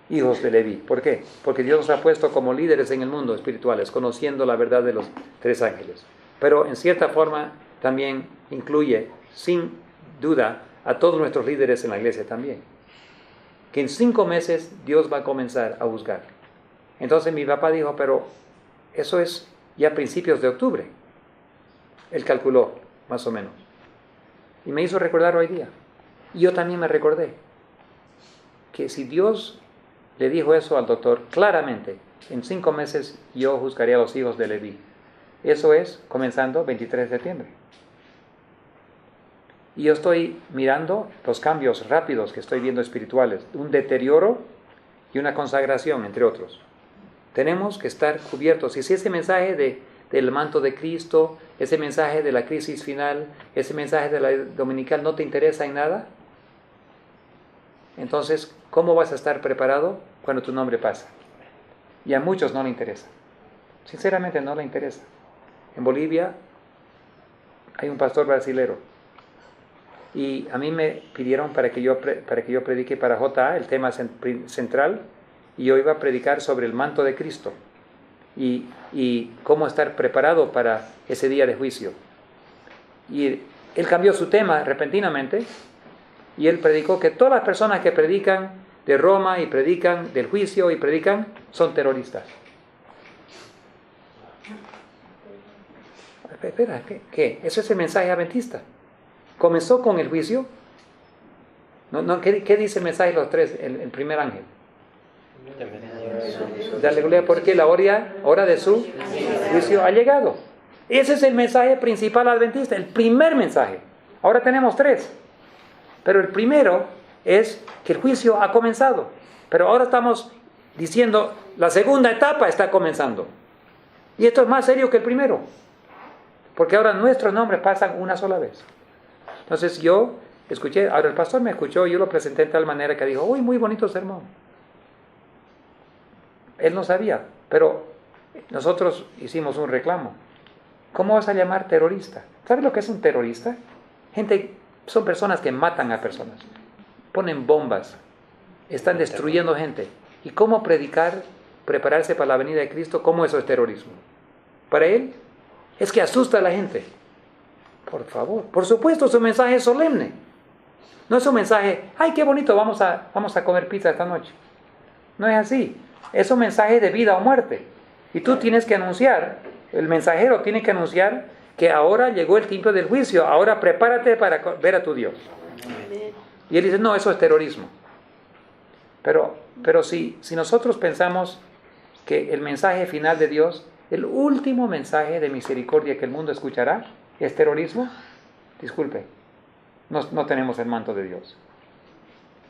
hijos de Leví. ¿Por qué? Porque Dios nos ha puesto como líderes en el mundo espirituales, conociendo la verdad de los 3 ángeles. Pero en cierta forma también incluye, sin duda, a todos nuestros líderes en la iglesia también. Que en 5 meses Dios va a comenzar a juzgar. Entonces mi papá dijo, pero eso es ya principios de octubre. Él calculó, más o menos. Y me hizo recordar hoy día. Y yo también me recordé que si Dios le dijo eso al doctor claramente, en 5 meses yo juzgaré a los hijos de Leví. Eso es comenzando 23 de septiembre. Y yo estoy mirando los cambios rápidos que estoy viendo espirituales, un deterioro y una consagración, entre otros. Tenemos que estar cubiertos. Y si ese mensaje del manto de Cristo, ese mensaje de la crisis final, ese mensaje de la dominical no te interesa en nada, entonces, ¿cómo vas a estar preparado cuando tu nombre pasa? Y a muchos no le interesa. Sinceramente no le interesa. En Bolivia hay un pastor brasilero. Y a mí me pidieron para que yo predique para JA el tema central. Y yo iba a predicar sobre el manto de Cristo. Y cómo estar preparado para ese día de juicio. Y él cambió su tema repentinamente. Y él predicó que todas las personas que predican de Roma y predican del juicio y predican son terroristas. Espera, ¿qué? Eso es el mensaje adventista. Comenzó con el juicio. ¿Qué dice el mensaje de los 3? El primer ángel. Dale gloria porque la hora de su juicio ha llegado. Ese es el mensaje principal adventista, el primer mensaje. Ahora tenemos 3. Pero el primero es que el juicio ha comenzado. Pero ahora estamos diciendo, la segunda etapa está comenzando. Y esto es más serio que el primero. Porque ahora nuestros nombres pasan una sola vez. Entonces yo escuché, ahora el pastor me escuchó, yo lo presenté de tal manera que dijo, uy, muy bonito sermón. Él no sabía, pero nosotros hicimos un reclamo. ¿Cómo vas a llamar terrorista? ¿Sabes lo que es un terrorista? Son personas que matan a personas, ponen bombas, están destruyendo gente. ¿Y cómo predicar, prepararse para la venida de Cristo? ¿Cómo eso es terrorismo? Para él es que asusta a la gente. Por favor, por supuesto, su mensaje es solemne. No es un mensaje, ay, qué bonito, vamos a comer pizza esta noche. No es así. Es un mensaje de vida o muerte. Y tú tienes que anunciar, el mensajero tiene que anunciar que ahora llegó el tiempo del juicio, ahora prepárate para ver a tu Dios. Y él dice, no, eso es terrorismo. Pero si nosotros pensamos que el mensaje final de Dios, el último mensaje de misericordia que el mundo escuchará, es terrorismo, disculpe, no tenemos el manto de Dios.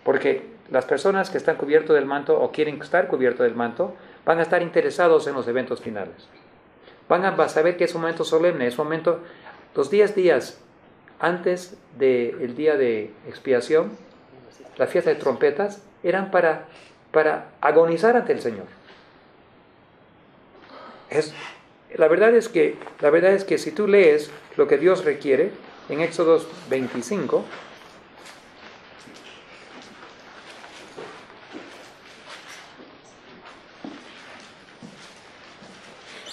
Porque las personas que están cubiertos del manto o quieren estar cubiertos del manto, van a estar interesados en los eventos finales. Van a saber que es un momento solemne, es un momento, los 10 días antes del día de expiación, la fiesta de trompetas, eran para agonizar ante el Señor. La verdad es que si tú lees lo que Dios requiere, en Éxodo 25,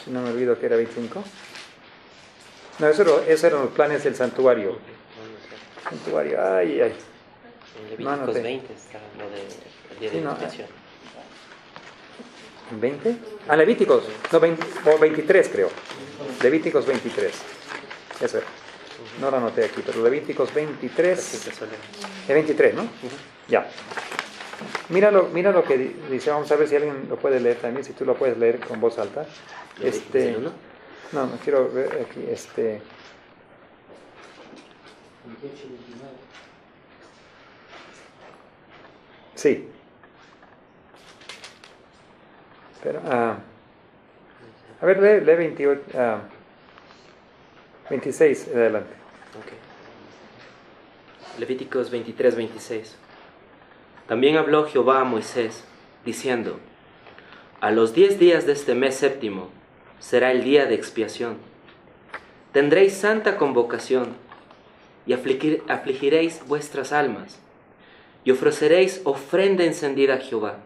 si no me olvido que era 25, No, esos eran los planes del santuario. Ok, no, no sé. Santuario, ay. En Levíticos No sé. 20 está lo del día Sí, de no, expiación. ¿En 20? Ah, Levíticos. No, 20, o 23 creo. Levíticos 23. Eso era. No lo anoté aquí, pero Levíticos 23. Así que solo- Es 23, ¿no? Ya. Mira lo que dice. Vamos a ver si alguien lo puede leer también, si tú lo puedes leer con voz alta. ¿Desde el 1? No quiero ver aquí. Sí. Pero, a ver, lee 28, 26, adelante. Ok. Levíticos 23, 26. También habló Jehová a Moisés, diciendo: a los 10 días de este mes séptimo será el día de expiación. Tendréis santa convocación y afligiréis vuestras almas y ofreceréis ofrenda encendida a Jehová.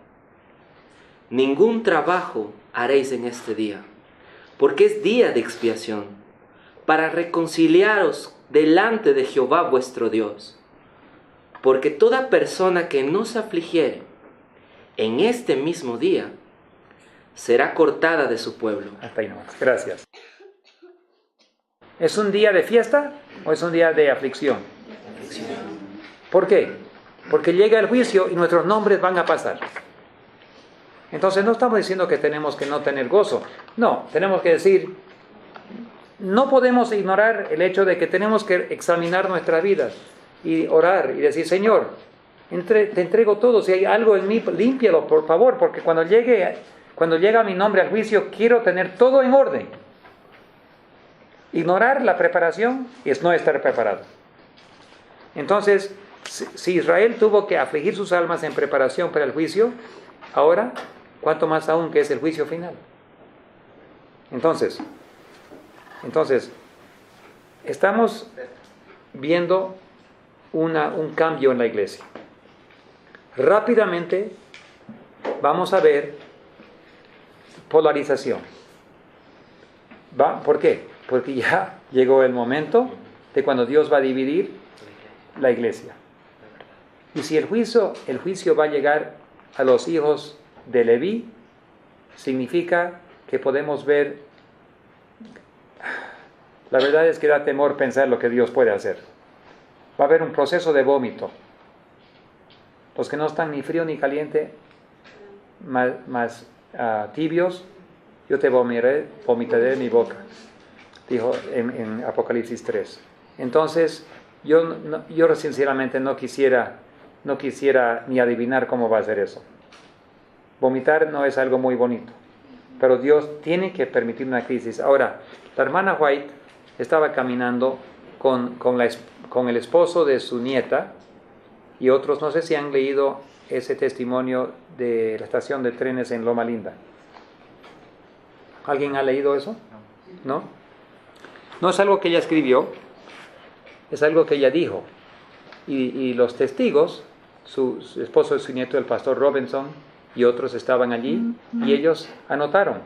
Ningún trabajo haréis en este día, porque es día de expiación, para reconciliaros delante de Jehová vuestro Dios. Porque toda persona que no se afligiere en este mismo día será cortada de su pueblo. Hasta ahí nomás. Gracias. ¿Es un día de fiesta o es un día de aflicción? ¿Por qué? Porque llega el juicio y nuestros nombres van a pasar. Entonces no estamos diciendo que tenemos que no tener gozo. No, tenemos que decir, no podemos ignorar el hecho de que tenemos que examinar nuestras vidas y orar y decir, Señor, te entrego todo. Si hay algo en mí, límpialo, por favor, porque cuando llega mi nombre al juicio, quiero tener todo en orden. Ignorar la preparación es no estar preparado. Entonces, si Israel tuvo que afligir sus almas en preparación para el juicio, ahora, ¿cuánto más aún que es el juicio final? Entonces, estamos viendo un cambio en la iglesia. Rápidamente vamos a ver polarización. ¿Por qué? Porque ya llegó el momento de cuando Dios va a dividir la iglesia. Y si el juicio va a llegar a los hijos de Leví, significa que podemos ver, la verdad es que da temor pensar lo que Dios puede hacer. Va a haber un proceso de vómito. Los que no están ni frío ni caliente, más tibios, yo te vomitaré de mi boca, dijo en Apocalipsis 3. Entonces, yo sinceramente no quisiera ni adivinar cómo va a ser eso. Vomitar no es algo muy bonito, pero Dios tiene que permitir una crisis. Ahora, la hermana White estaba caminando con el esposo de su nieta, y otros, no sé si han leído ese testimonio de la estación de trenes en Loma Linda. ¿Alguien ha leído eso? ¿No? No es algo que ella escribió, es algo que ella dijo. Y los testigos, su esposo y su nieto, el pastor Robinson, y otros estaban allí, y ellos anotaron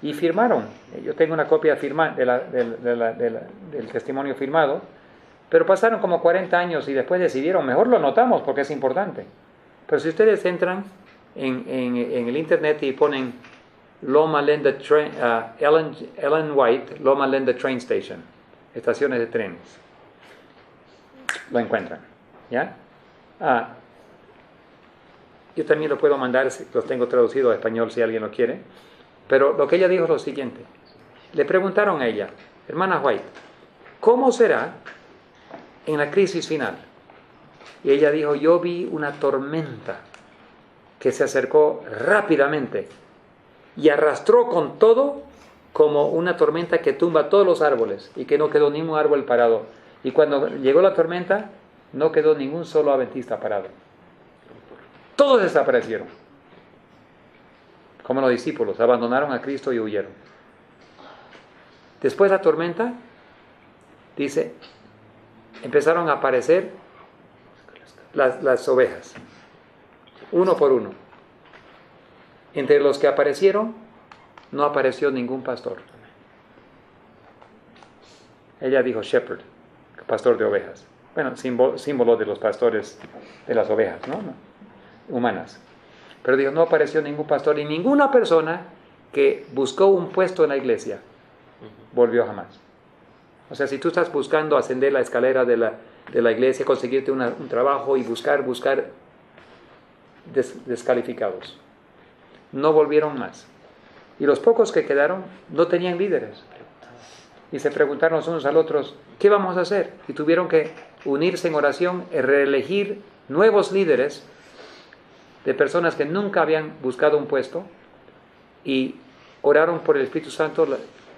y firmaron. Yo tengo una copia del testimonio firmado, pero pasaron como 40 años y después decidieron, mejor lo anotamos porque es importante. Pero si ustedes entran en el internet y ponen Loma Linda Ellen White, Loma Linda Train Station, estaciones de trenes, lo encuentran, ¿ya? Yo también lo puedo mandar, los tengo traducido a español si alguien lo quiere, pero lo que ella dijo es lo siguiente. Le preguntaron a ella, hermana White, ¿cómo será en la crisis final? Y ella dijo, yo vi una tormenta que se acercó rápidamente y arrastró con todo como una tormenta que tumba todos los árboles y que no quedó ningún árbol parado. Y cuando llegó la tormenta, no quedó ningún solo adventista parado. Todos desaparecieron. Como los discípulos, abandonaron a Cristo y huyeron. Después de la tormenta, dice, empezaron a aparecer las ovejas, uno por uno. Entre los que aparecieron, no apareció ningún pastor. Ella dijo shepherd, pastor de ovejas. Bueno, símbolo de los pastores de las ovejas, ¿no? Humanas. Pero dijo, no apareció ningún pastor y ninguna persona que buscó un puesto en la iglesia volvió jamás. O sea, si tú estás buscando ascender la escalera de la iglesia, conseguirte un trabajo y buscar descalificados. No volvieron más. Y los pocos que quedaron no tenían líderes. Y se preguntaron los unos a los otros, ¿qué vamos a hacer? Y tuvieron que unirse en oración y reelegir nuevos líderes de personas que nunca habían buscado un puesto y oraron por el Espíritu Santo,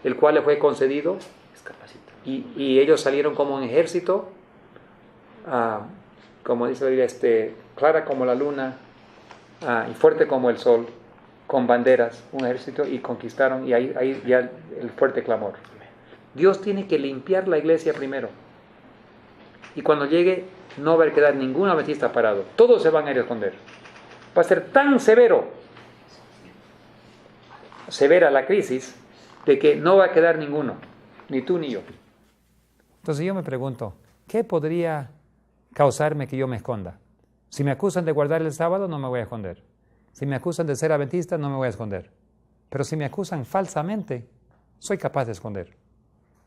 el cual le fue concedido, y ellos salieron como un ejército, como dice la Biblia, clara como la luna y fuerte como el sol, con banderas, un ejército, y conquistaron, y ahí ya el fuerte clamor. Dios tiene que limpiar la iglesia primero, y cuando llegue no va a quedar ningún adventista parado, todos se van a ir a esconder. Va a ser tan severa la crisis, de que no va a quedar ninguno, ni tú ni yo. Entonces yo me pregunto, ¿qué podría causarme que yo me esconda? Si me acusan de guardar el sábado, no me voy a esconder. Si me acusan de ser adventista, no me voy a esconder. Pero si me acusan falsamente, soy capaz de esconder.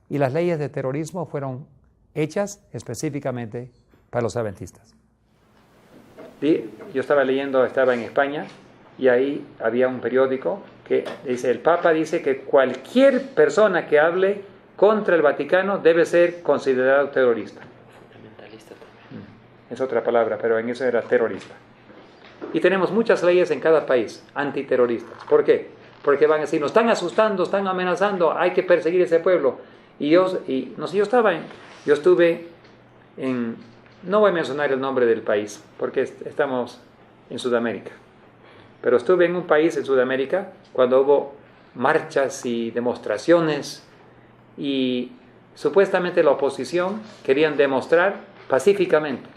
Y las leyes de terrorismo fueron hechas específicamente para los adventistas. Yo estaba en España, y ahí había un periódico que dice, el Papa dice que cualquier persona que hable contra el Vaticano debe ser considerado terrorista. Fundamentalista también. Es otra palabra, pero en eso era terrorista. Y tenemos muchas leyes en cada país antiterroristas. ¿Por qué? Porque van a decir, nos están asustando, están amenazando, hay que perseguir ese pueblo. Yo estuve en, no voy a mencionar el nombre del país, porque estamos en Sudamérica, pero estuve en un país en Sudamérica cuando hubo marchas y demostraciones, y supuestamente la oposición querían demostrar pacíficamente,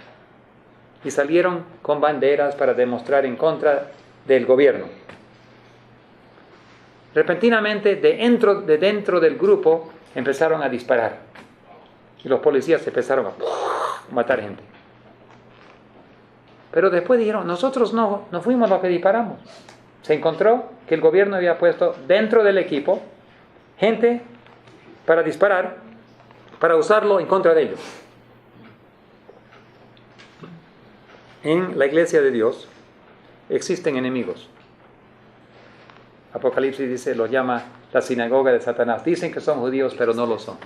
y salieron con banderas para demostrar en contra del gobierno. Repentinamente, de dentro del grupo, empezaron a disparar, y los policías empezaron a matar gente. Pero después dijeron, nosotros no fuimos los que disparamos. Se encontró que el gobierno había puesto dentro del equipo gente para disparar, para usarlo en contra de ellos. En la iglesia de Dios existen enemigos. Apocalipsis dice, los llama la sinagoga de Satanás. Dicen que son judíos, pero no lo son.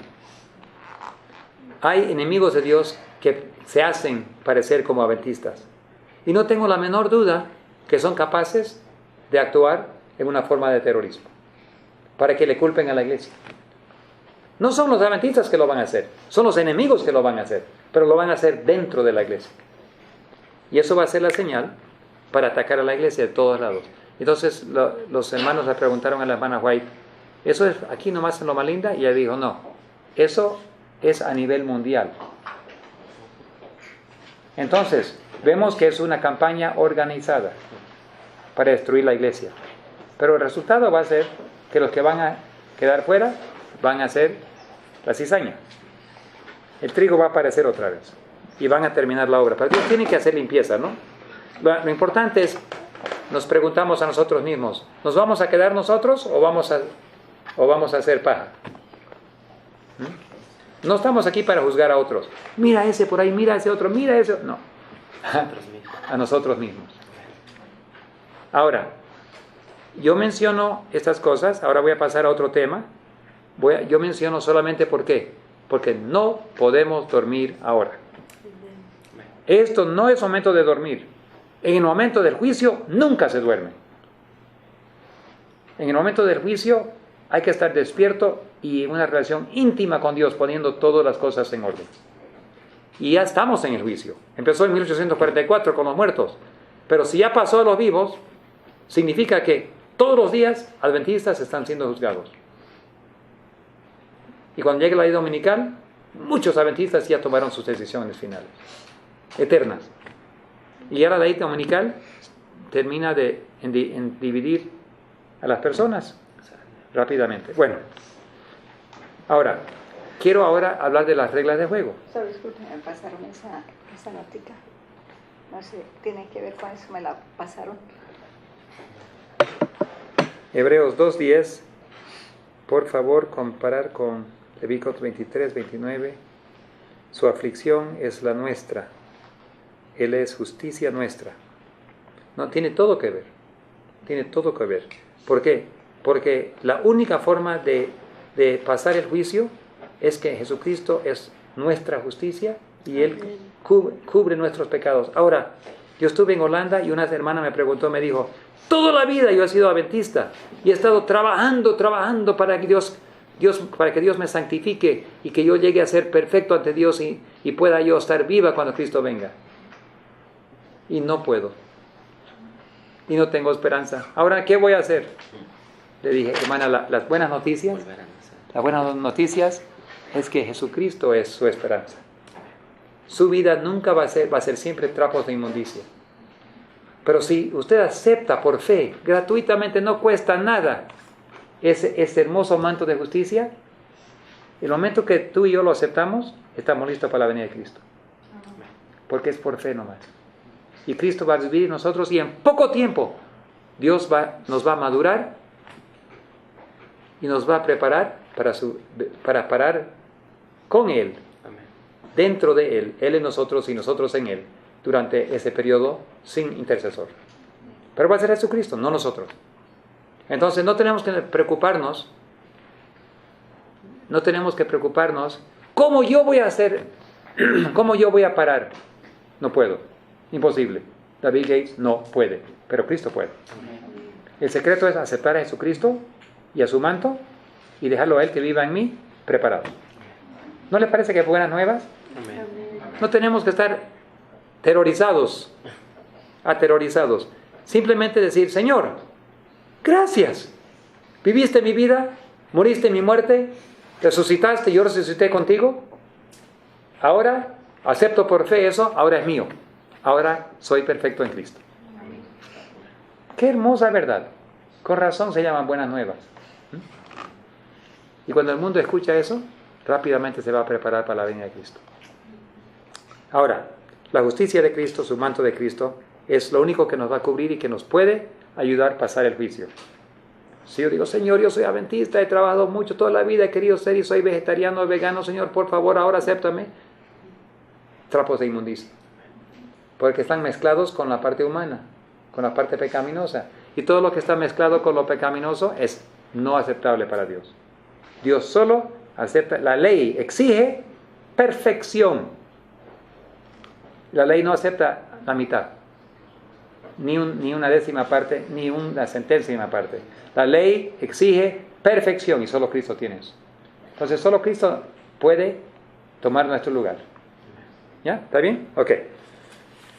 Hay enemigos de Dios que se hacen parecer como adventistas. Y no tengo la menor duda que son capaces de actuar en una forma de terrorismo, para que le culpen a la iglesia. No son los adventistas que lo van a hacer, son los enemigos que lo van a hacer, pero lo van a hacer dentro de la iglesia. Y eso va a ser la señal para atacar a la iglesia de todos lados. Entonces los hermanos le preguntaron a la hermana White, ¿eso es aquí nomás en Loma Linda? Y ella dijo, no, eso es a nivel mundial. Entonces, vemos que es una campaña organizada para destruir la iglesia. Pero el resultado va a ser que los que van a quedar fuera van a ser la cizaña. El trigo va a aparecer otra vez y van a terminar la obra. Pero Dios tiene que hacer limpieza, ¿no? Lo importante es, nos preguntamos a nosotros mismos, ¿nos vamos a quedar nosotros o vamos a hacer paja? No estamos aquí para juzgar a otros. Mira ese por ahí, mira ese otro, mira ese. No. A nosotros mismos. Ahora, yo menciono estas cosas, ahora voy a pasar a otro tema. Yo menciono solamente ¿por qué? Porque no podemos dormir ahora. Esto no es momento de dormir. En el momento del juicio nunca se duerme. En el momento del juicio hay que estar despierto y en una relación íntima con Dios, poniendo todas las cosas en orden. Y ya estamos en el juicio. Empezó en 1844 con los muertos. Pero si ya pasó a los vivos, significa que todos los días adventistas están siendo juzgados. Y cuando llegue la ley dominical, muchos adventistas ya tomaron sus decisiones finales, eternas. Y ahora la ley dominical termina en dividir a las personas rápidamente. Bueno, ahora, quiero ahora hablar de las reglas de juego. Solo escúchame, me pasaron esa notica. No sé, tiene que ver con eso, me la pasaron. Hebreos 2:10, por favor, comparar con Levíticos 23:29. Su aflicción es la nuestra. Él es justicia nuestra. No, tiene todo que ver. Tiene todo que ver. ¿Por qué? Porque la única forma de pasar el juicio es que Jesucristo es nuestra justicia y Él cubre nuestros pecados. Ahora, yo estuve en Holanda y una hermana me preguntó, me dijo, toda la vida yo he sido adventista y he estado trabajando para que Dios me santifique y que yo llegue a ser perfecto ante Dios y pueda yo estar viva cuando Cristo venga. Y no puedo. Y no tengo esperanza. Ahora, ¿qué voy a hacer? Le dije, hermana, las buenas noticias es que Jesucristo es su esperanza. Su vida nunca va a ser siempre trapos de inmundicia. Pero si usted acepta por fe, gratuitamente, no cuesta nada, ese hermoso manto de justicia, el momento que tú y yo lo aceptamos, estamos listos para la venida de Cristo. Porque es por fe nomás. Y Cristo va a vivir en nosotros y en poco tiempo Dios nos va a madurar y nos va a preparar para parar con Él, dentro de Él en nosotros y nosotros en Él, durante ese periodo sin intercesor. Pero va a ser Jesucristo, no nosotros. Entonces no tenemos que preocuparnos, ¿cómo yo voy a hacer? ¿Cómo yo voy a parar? No puedo, imposible. David Gates no puede, pero Cristo puede. El secreto es aceptar a Jesucristo y a su manto y dejarlo a Él que viva en mí preparado. ¿No les parece que buenas nuevas? No tenemos que estar aterrorizados. Simplemente decir, Señor, gracias. Viviste mi vida, moriste mi muerte, resucitaste, yo resucité contigo. Ahora acepto por fe eso, ahora es mío. Ahora soy perfecto en Cristo. Qué hermosa verdad. Con razón se llaman buenas nuevas. Y cuando el mundo escucha eso, rápidamente se va a preparar para la venida de Cristo. Ahora, la justicia de Cristo, su manto de Cristo, es lo único que nos va a cubrir y que nos puede ayudar a pasar el juicio. Si yo digo, Señor, yo soy adventista, he trabajado mucho toda la vida, he querido ser y soy vegetariano, vegano, Señor, por favor, ahora acéptame. Trapos de inmundicia. Porque están mezclados con la parte humana, con la parte pecaminosa. Y todo lo que está mezclado con lo pecaminoso es no aceptable para Dios. Dios solo acepta, la ley exige perfección. La ley no acepta la mitad, ni una décima parte, ni una centésima parte. La ley exige perfección y solo Cristo tiene eso. Entonces solo Cristo puede tomar nuestro lugar. ¿Ya? ¿Está bien? Ok.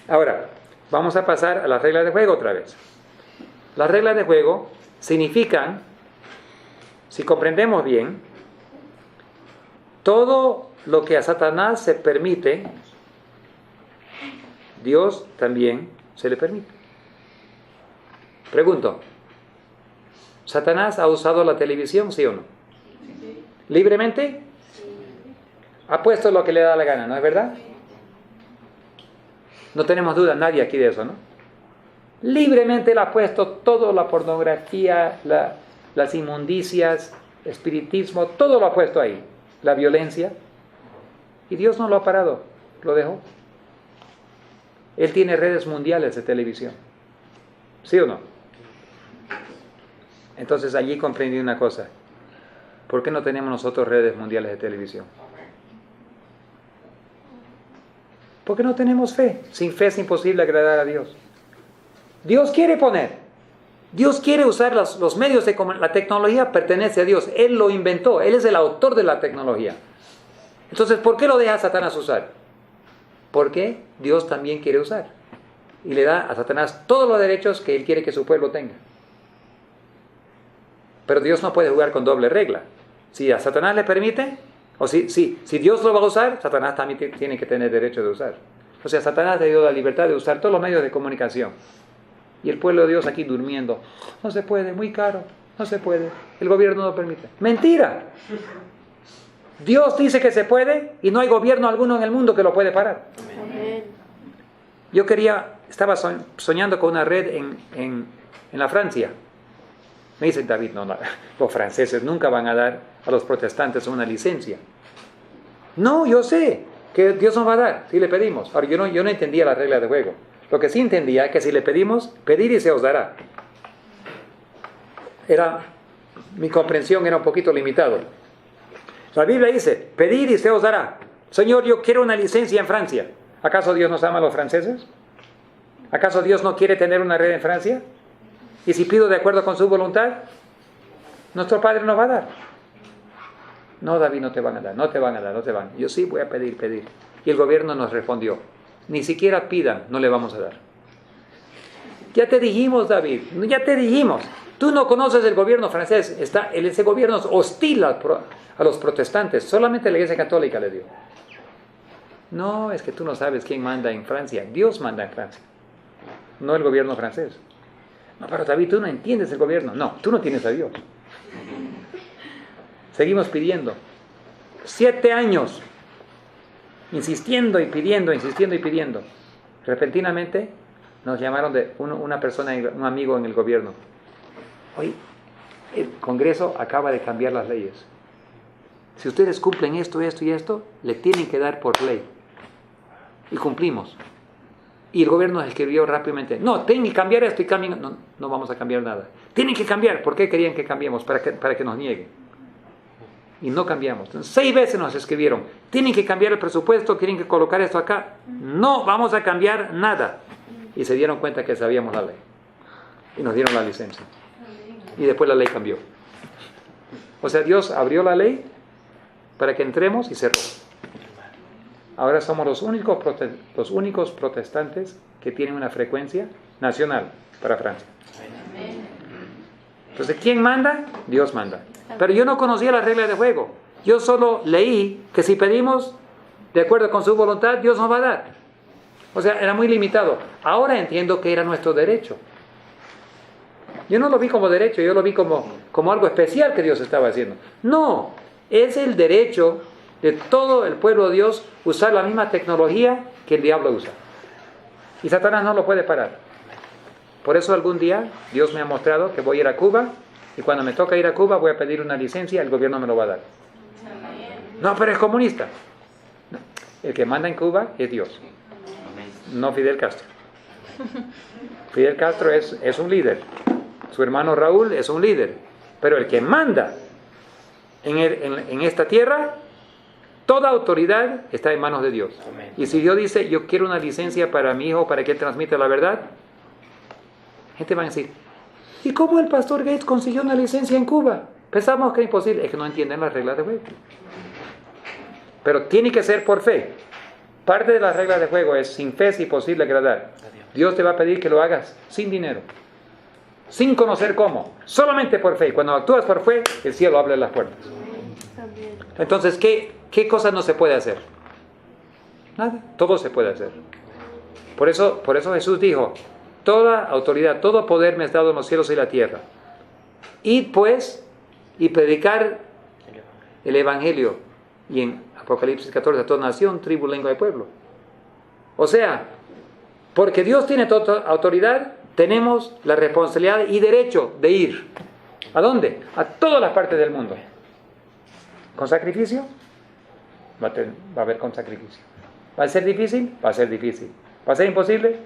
Ahora, vamos a pasar a las reglas de juego otra vez. Las reglas de juego significan, si comprendemos bien, todo lo que a Satanás se permite, Dios también se le permite. Pregunto, ¿Satanás ha usado la televisión, sí o no? ¿Libremente? Ha puesto lo que le da la gana, ¿no es verdad? No tenemos duda, nadie aquí de eso, ¿no? Libremente le ha puesto toda la pornografía, las inmundicias, espiritismo, todo lo ha puesto ahí. La violencia. Y Dios no lo ha parado, lo dejó. Él tiene redes mundiales de televisión. ¿Sí o no? Entonces allí comprendí una cosa. ¿Por qué no tenemos nosotros redes mundiales de televisión? Porque no tenemos fe. Sin fe es imposible agradar a Dios. Dios quiere usar los medios de comunicación. La tecnología pertenece a Dios. Él lo inventó. Él es el autor de la tecnología. Entonces, ¿por qué lo deja Satanás usar? Porque Dios también quiere usar. Y le da a Satanás todos los derechos que Él quiere que su pueblo tenga. Pero Dios no puede jugar con doble regla. Si a Satanás le permite, o si Dios lo va a usar, Satanás también tiene que tener derecho de usar. O sea, Satanás le dio la libertad de usar todos los medios de comunicación. Y el pueblo de Dios aquí durmiendo. No se puede, muy caro, no se puede. El gobierno no permite. ¡Mentira! Dios dice que se puede y no hay gobierno alguno en el mundo que lo puede parar. Amén. Yo estaba soñando con una red en la Francia. Me dice David, no, los franceses nunca van a dar a los protestantes una licencia. No, yo sé que Dios nos va a dar si le pedimos. Ahora, yo no entendía la regla de juego. Lo que sí entendía es que si le pedimos, pedir y se os dará. Mi comprensión era un poquito limitado. La Biblia dice, pedir y se os dará. Señor, yo quiero una licencia en Francia. ¿Acaso Dios nos ama a los franceses? ¿Acaso Dios no quiere tener una red en Francia? Y si pido de acuerdo con su voluntad, nuestro Padre nos va a dar. No, David, no te van a dar, no te van a dar, no te van. Yo sí voy a pedir. Y el gobierno nos respondió, ni siquiera pidan, no le vamos a dar. Ya te dijimos, David, ya te dijimos. Tú no conoces el gobierno francés, ese gobierno es hostil a los protestantes, solamente la Iglesia Católica le dio. No, es que tú no sabes quién manda en Francia, Dios manda en Francia, no el gobierno francés. No, pero David, tú no entiendes el gobierno. No, tú no tienes a Dios. Seguimos pidiendo. 7 años. Insistiendo y pidiendo. Repentinamente nos llamaron de una persona, un amigo en el gobierno. Oye, el Congreso acaba de cambiar las leyes. Si ustedes cumplen esto, le tienen que dar por ley. Y cumplimos. Y el gobierno escribió rápidamente, no, tienen que cambiar esto y cambien. No vamos a cambiar nada. Tienen que cambiar. ¿Por qué querían que cambiemos? Para que nos nieguen. Y no cambiamos. Entonces, 6 veces nos escribieron, tienen que cambiar el presupuesto, tienen que colocar esto acá. No vamos a cambiar nada. Y se dieron cuenta que sabíamos la ley. Y nos dieron la licencia. Y después la ley cambió. O sea, Dios abrió la ley para que entremos y cerró. Ahora somos los únicos protestantes que tienen una frecuencia nacional para Francia. Entonces, ¿quién manda? Dios manda. Pero yo no conocía las reglas de juego. Yo solo leí que si pedimos de acuerdo con su voluntad, Dios nos va a dar. O sea, era muy limitado. Ahora entiendo que era nuestro derecho. Yo no lo vi como derecho, yo lo vi como algo especial que Dios estaba haciendo. No, es el derecho de todo el pueblo de Dios usar la misma tecnología que el diablo usa. Y Satanás no lo puede parar. Por eso algún día Dios me ha mostrado que voy a ir a Cuba y cuando me toca ir a Cuba voy a pedir una licencia, el gobierno me lo va a dar. No, pero es comunista. No, el que manda en Cuba es Dios, no Fidel Castro. Fidel Castro es un líder. Su hermano Raúl es un líder. Pero el que manda en esta tierra, toda autoridad está en manos de Dios. Amén. Y si Dios dice, yo quiero una licencia para mi hijo, para que él transmita la verdad, gente va a decir, ¿y cómo el pastor Gates consiguió una licencia en Cuba? Pensamos que es imposible. Es que no entienden las reglas de juego. Pero tiene que ser por fe. Parte de las reglas de juego es, sin fe es imposible agradar. Dios te va a pedir que lo hagas sin dinero, sin conocer cómo, solamente por fe. Cuando actúas por fe, el cielo abre las puertas. Entonces, ¿qué cosa no se puede hacer? Nada, todo se puede hacer. Por eso Jesús dijo, toda autoridad, todo poder me has dado en los cielos y la tierra. Id pues y predicar el Evangelio. Y en Apocalipsis 14, a toda nación, tribu, lengua y pueblo. O sea, porque Dios tiene toda autoridad, tenemos la responsabilidad y derecho de ir. ¿A dónde? A todas las partes del mundo. ¿Con sacrificio? Va a haber con sacrificio. ¿Va a ser difícil? Va a ser difícil. ¿Va a ser imposible?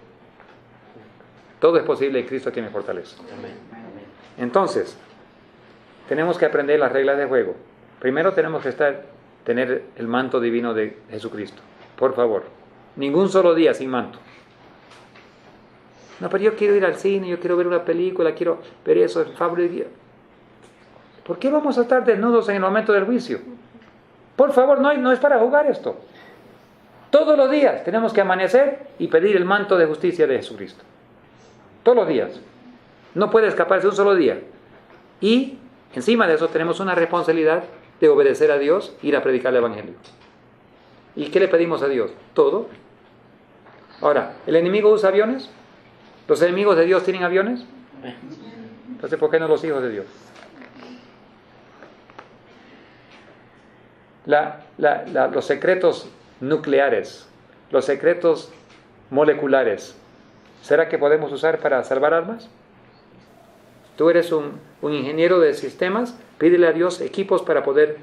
Todo es posible y Cristo tiene fortaleza. Entonces, tenemos que aprender las reglas de juego. Primero tenemos que tener el manto divino de Jesucristo. Por favor, ningún solo día sin manto. No, pero yo quiero ir al cine, yo quiero ver una película, quiero ver eso, el favor de Dios. ¿Por qué vamos a estar desnudos en el momento del juicio? Por favor, no es para jugar esto. Todos los días tenemos que amanecer y pedir el manto de justicia de Jesucristo. Todos los días. No puede escaparse un solo día. Y encima de eso tenemos una responsabilidad de obedecer a Dios, ir a predicar el Evangelio. ¿Y qué le pedimos a Dios? Todo. Ahora, ¿el enemigo usa aviones? ¿Los enemigos de Dios tienen aviones? Entonces, ¿por qué no los hijos de Dios? los secretos nucleares, los secretos moleculares, ¿será que podemos usar para salvar almas? Tú eres un ingeniero de sistemas, pídele a Dios equipos para poder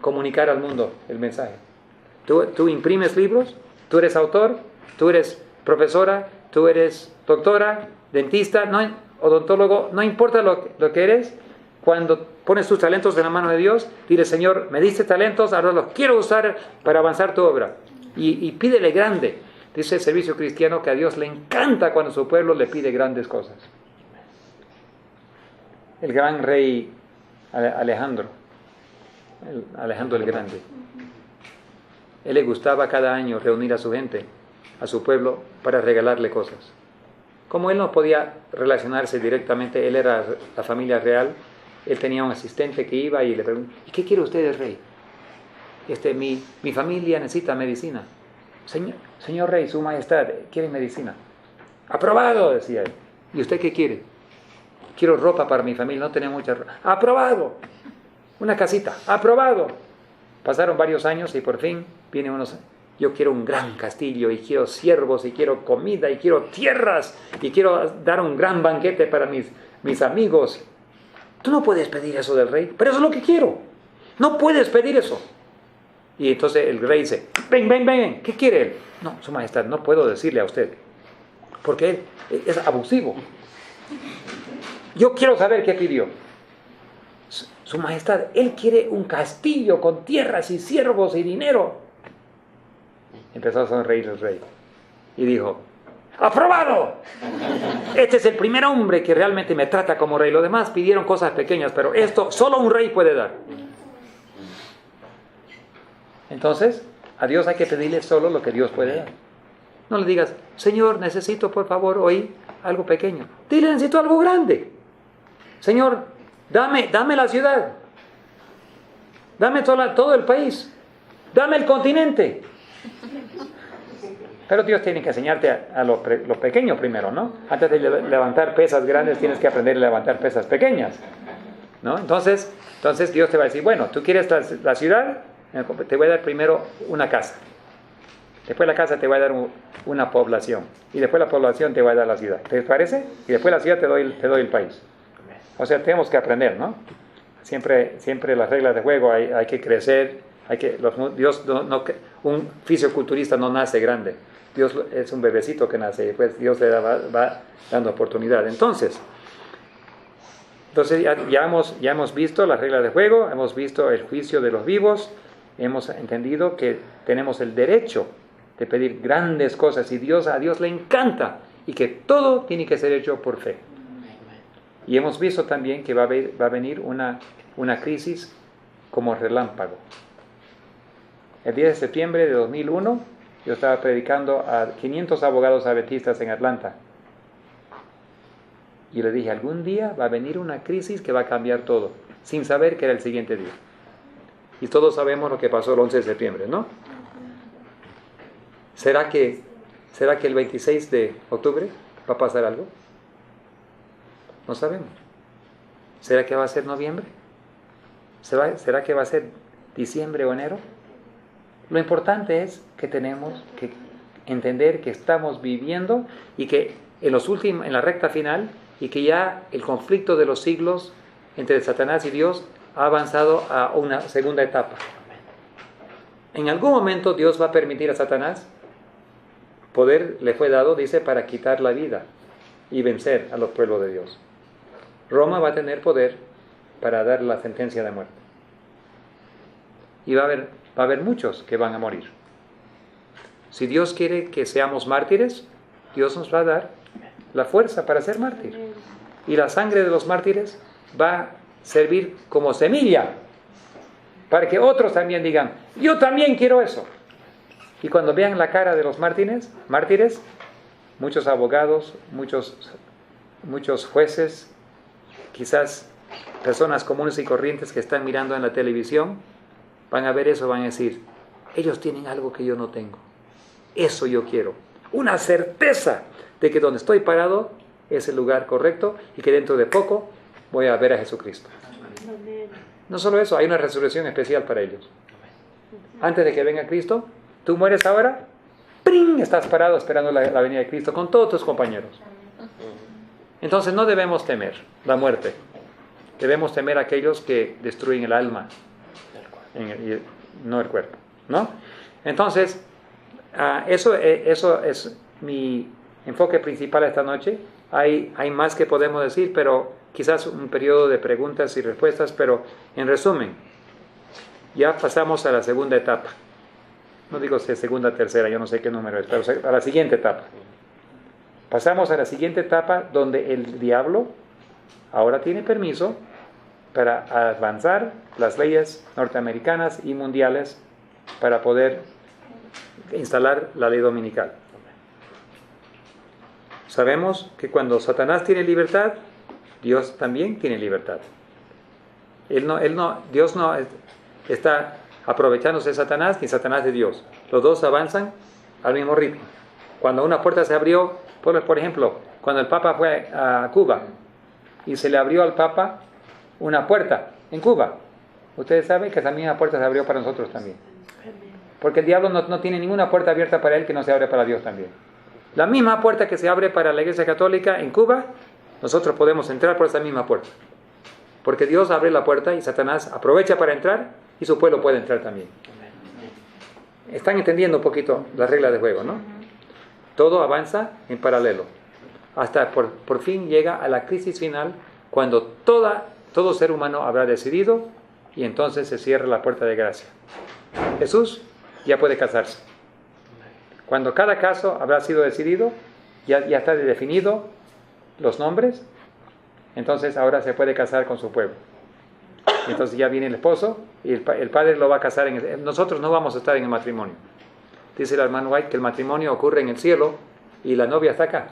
comunicar al mundo el mensaje. Tú imprimes libros, tú eres autor, tú eres profesora, tú eres doctora, dentista, odontólogo, no importa lo que eres. Cuando pones tus talentos en la mano de Dios, dile: Señor, me diste talentos, ahora los quiero usar para avanzar tu obra. Y pídele grande. Dice el servicio cristiano que a Dios le encanta cuando su pueblo le pide grandes cosas. El gran rey Alejandro el Grande, él le gustaba cada año reunir a su gente, a su pueblo, para regalarle cosas. Como él no podía relacionarse directamente, él era la familia real, él tenía un asistente que iba y le preguntaba: ¿y qué quiere usted, rey? Mi familia necesita medicina. Señor rey, su majestad, ¿quiere medicina? Aprobado, decía él. ¿Y usted qué quiere? Quiero ropa para mi familia, no tenemos mucha ropa. Aprobado. Una casita, aprobado. Pasaron varios años y por fin viene yo quiero un gran castillo, y quiero siervos, y quiero comida, y quiero tierras, y quiero dar un gran banquete para mis amigos. Tú no puedes pedir eso del rey, pero eso es lo que quiero. No puedes pedir eso. Y entonces el rey dice: ven, ¿qué quiere él? No, su majestad, no puedo decirle a usted, porque él es abusivo. Yo quiero saber qué pidió. Su majestad, él quiere un castillo con tierras y siervos y dinero. Empezó a sonreír el rey y dijo: ¡aprobado! Este es el primer hombre que realmente me trata como rey. Los demás pidieron cosas pequeñas, pero esto solo un rey puede dar. Entonces, a Dios hay que pedirle solo lo que Dios puede dar. No le digas: Señor, necesito por favor hoy algo pequeño. Dile: necesito algo grande. Señor, dame la ciudad. Dame todo el país. Dame el continente. Pero Dios tiene que enseñarte a lo pequeño primero, ¿no? Antes de levantar pesas grandes, tienes que aprender a levantar pesas pequeñas, ¿no? Entonces Dios te va a decir: bueno, ¿tú quieres la ciudad? Te voy a dar primero una casa. Después la casa te va a dar una población. Y después la población te va a dar la ciudad. ¿Te parece? Y después la ciudad te doy el país. O sea, tenemos que aprender, ¿no? Siempre las reglas de juego hay que crecer. Un fisioculturista no nace grande. Dios es un bebecito que nace y después Dios le va dando oportunidad. Entonces ya hemos visto las reglas de juego, hemos visto el juicio de los vivos, hemos entendido que tenemos el derecho de pedir grandes cosas y a Dios le encanta, y que todo tiene que ser hecho por fe. Y hemos visto también que va a venir una crisis como relámpago. El 10 de septiembre de 2001 yo estaba predicando a 500 abogados adventistas en Atlanta. Y le dije: algún día va a venir una crisis que va a cambiar todo, sin saber que era el siguiente día. Y todos sabemos lo que pasó el 11 de septiembre, ¿no? ¿Será que el 26 de octubre va a pasar algo? No sabemos. ¿Será que va a ser noviembre? ¿Será que va a ser diciembre o enero? Lo importante es que tenemos que entender que estamos viviendo y que en la recta final, y que ya el conflicto de los siglos entre Satanás y Dios ha avanzado a una segunda etapa. En algún momento Dios va a permitir a Satanás, poder le fue dado, dice, para quitar la vida y vencer a los pueblos de Dios. Roma va a tener poder para dar la sentencia de muerte. Y va a haber muchos que van a morir. Si Dios quiere que seamos mártires, Dios nos va a dar la fuerza para ser mártir. Y la sangre de los mártires va a servir como semilla para que otros también digan: yo también quiero eso. Y cuando vean la cara de los mártires, muchos abogados, muchos jueces, quizás personas comunes y corrientes que están mirando en la televisión, van a ver eso, van a decir: ellos tienen algo que yo no tengo. Eso yo quiero. Una certeza de que donde estoy parado es el lugar correcto y que dentro de poco voy a ver a Jesucristo. No solo eso, hay una resurrección especial para ellos. antes de que venga Cristo. Tú mueres ahora, ¡pring! Estás parado esperando la venida de Cristo con todos tus compañeros. Entonces no debemos temer la muerte. Debemos temer a aquellos que destruyen el alma, no el cuerpo, ¿no? Entonces, eso es mi enfoque principal esta noche. Hay más que podemos decir, pero quizás un periodo de preguntas y respuestas, pero en resumen, ya pasamos a la segunda etapa. No digo si es segunda, tercera, yo no sé qué número es, pero a la siguiente etapa. Pasamos a la siguiente etapa donde el diablo ahora tiene permiso para avanzar las leyes norteamericanas y mundiales para poder instalar la ley dominical. Sabemos que cuando Satanás tiene libertad, Dios también tiene libertad. Dios no está aprovechándose de Satanás ni Satanás de Dios. Los dos avanzan al mismo ritmo. Cuando una puerta se abrió, por ejemplo, cuando el Papa fue a Cuba y se le abrió al Papa una puerta en Cuba, ustedes saben que esa misma puerta se abrió para nosotros también. Porque el diablo no tiene ninguna puerta abierta para él que no se abre para Dios también. La misma puerta que se abre para la Iglesia Católica en Cuba, nosotros podemos entrar por esa misma puerta. Porque Dios abre la puerta y Satanás aprovecha para entrar y su pueblo puede entrar también. Están entendiendo un poquito las reglas de juego, ¿no? Todo avanza en paralelo. Hasta por fin llega a la crisis final cuando todo ser humano habrá decidido y entonces se cierra la puerta de gracia. Jesús ya puede casarse. Cuando cada caso habrá sido decidido, ya está definido los nombres, entonces ahora se puede casar con su pueblo. Entonces ya viene el esposo y el padre lo va a casar. Nosotros no vamos a estar en el matrimonio. Dice el hermano White que el matrimonio ocurre en el cielo y la novia está acá.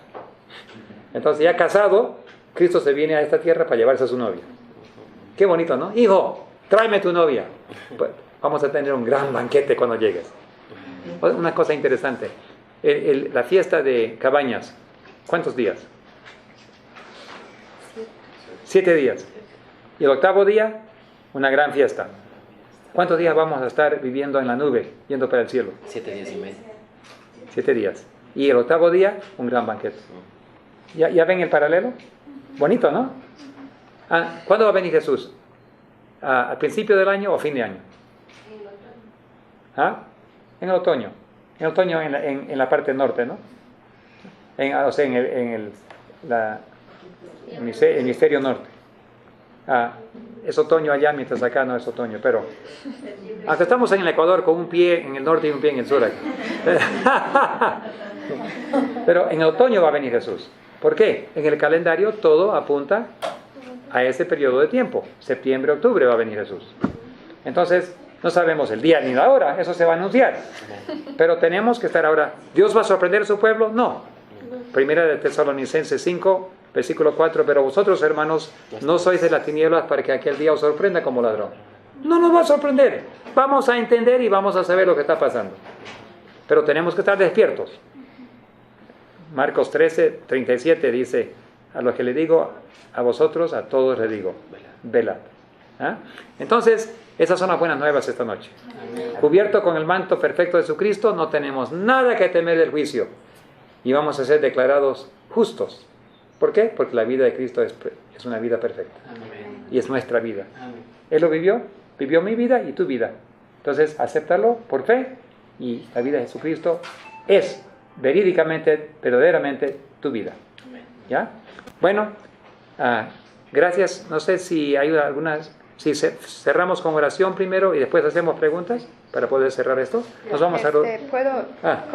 Entonces ya casado, Cristo se viene a esta tierra para llevarse a su novia. Qué bonito, ¿no? Hijo, tráeme tu novia. Pues, vamos a tener un gran banquete cuando llegues. Una cosa interesante, la fiesta de Cabañas, ¿cuántos días? 7 días. Y el 8º día, una gran fiesta. ¿Cuántos días vamos a estar viviendo en la nube, yendo para el cielo? 7 días y medio. 7 días. Y el 8º día, un gran banquete. ¿Ya ven el paralelo? Bonito, ¿no? ¿Cuándo va a venir Jesús? ¿Al principio del año o fin de año? En el otoño. En el otoño en la parte norte, ¿no? O sea, en el hemisferio norte. Es otoño allá, mientras acá no es otoño, pero aunque estamos en el Ecuador con un pie en el norte y un pie en el sur aquí. Pero en el otoño va a venir Jesús. ¿Por qué? En el calendario todo apunta a ese periodo de tiempo. Septiembre, octubre va a venir Jesús. Entonces, no sabemos el día ni la hora, eso se va a anunciar. Pero tenemos que estar ahora. ¿Dios va a sorprender a su pueblo? No. Primera de Tesalonicenses 5, versículo 4, pero vosotros, hermanos, no sois de las tinieblas para que aquel día os sorprenda como ladrón. No nos va a sorprender. Vamos a entender y vamos a saber lo que está pasando. Pero tenemos que estar despiertos. Marcos 13, 37 dice, a los que le digo, a vosotros, a todos les digo, velad. Entonces, esas son las buenas nuevas esta noche. Cubierto con el manto perfecto de Jesucristo, no tenemos nada que temer del juicio. Y vamos a ser declarados justos. ¿Por qué? Porque la vida de Cristo es una vida perfecta. Y es nuestra vida. Él lo vivió mi vida y tu vida. Entonces, acéptalo por fe y la vida de Jesucristo es verídicamente, verdaderamente tu vida. ¿Ya? Bueno, gracias. No sé si hay algunas... Si cerramos con oración primero y después hacemos preguntas para poder cerrar esto. Nos vamos a... ¿Puedo